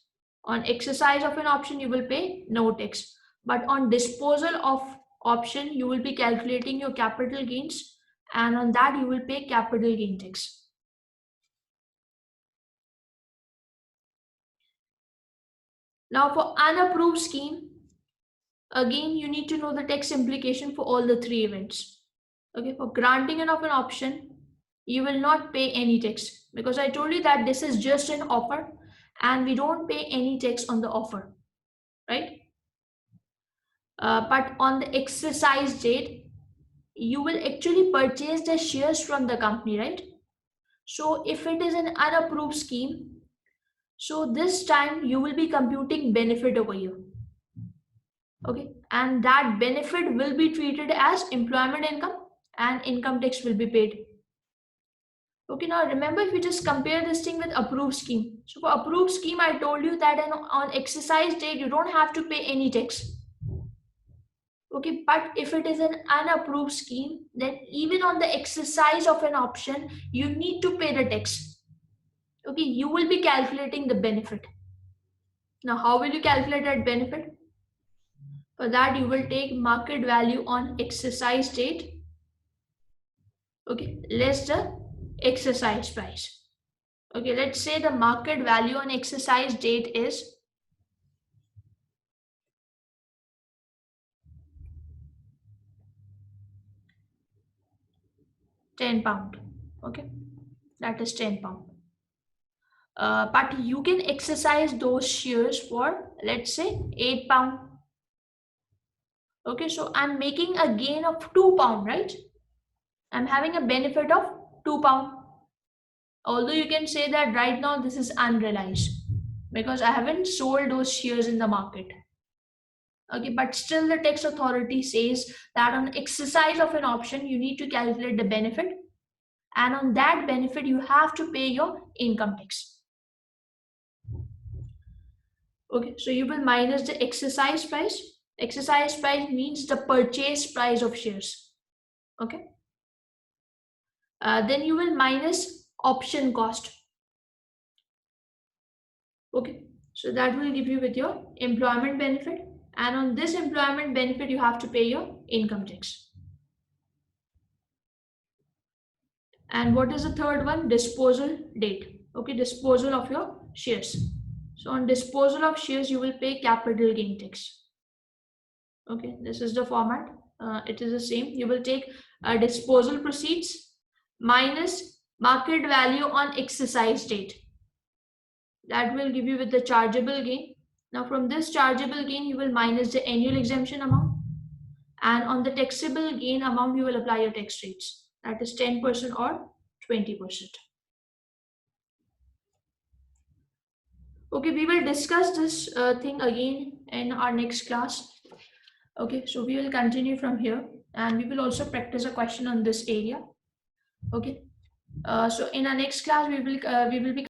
On exercise of an option, you will pay no tax. But on disposal of option, you will be calculating your capital gains, and on that you will pay capital gain tax. Now for unapproved scheme, again you need to know the tax implication for all the three events. Okay, for granting of an option, you will not pay any tax because I told you that this is just an offer and we don't pay any tax on the offer, right? But on the exercise date, you will actually purchase the shares from the company, right? So if it is an unapproved scheme, so this time you will be computing benefit over here. Okay, and that benefit will be treated as employment income and income tax will be paid. Okay, now remember if you just compare this thing with approved scheme. So for approved scheme, I told you that on exercise date, you don't have to pay any tax. Okay, but if it is an unapproved scheme, then even on the exercise of an option, you need to pay the tax. Okay, you will be calculating the benefit. Now, how will you calculate that benefit? For that, you will take market value on exercise date. Okay, less the exercise price. Okay, let's say the market value on exercise date is £10. Okay, that is £10. But you can exercise those shares for, let's say, £8. Okay, so I'm making a gain of £2, right? I'm having a benefit of £2. Although you can say that right now this is unrealized because I haven't sold those shares in the market. Okay, but still the tax authority says that on exercise of an option, you need to calculate the benefit. And on that benefit, you have to pay your income tax. Okay, so you will minus the exercise price. Exercise price means the purchase price of shares. Okay. Then you will minus option cost. Okay, so that will give you with your employment benefit, and on this employment benefit you have to pay your income tax. And what is the third one? Disposal date. Okay, disposal of your shares. So on disposal of shares you will pay capital gain tax. Okay, this is the format. It is the same. You will take disposal proceeds minus market value on exercise date. That will give you with the chargeable gain. Now from this chargeable gain, you will minus the annual exemption amount. And on the taxable gain amount, you will apply your tax rates. That is 10% or 20%. Okay, we will discuss this thing again in our next class. Okay, so we will continue from here and we will also practice a question on this area. Okay, so in our next class, we will be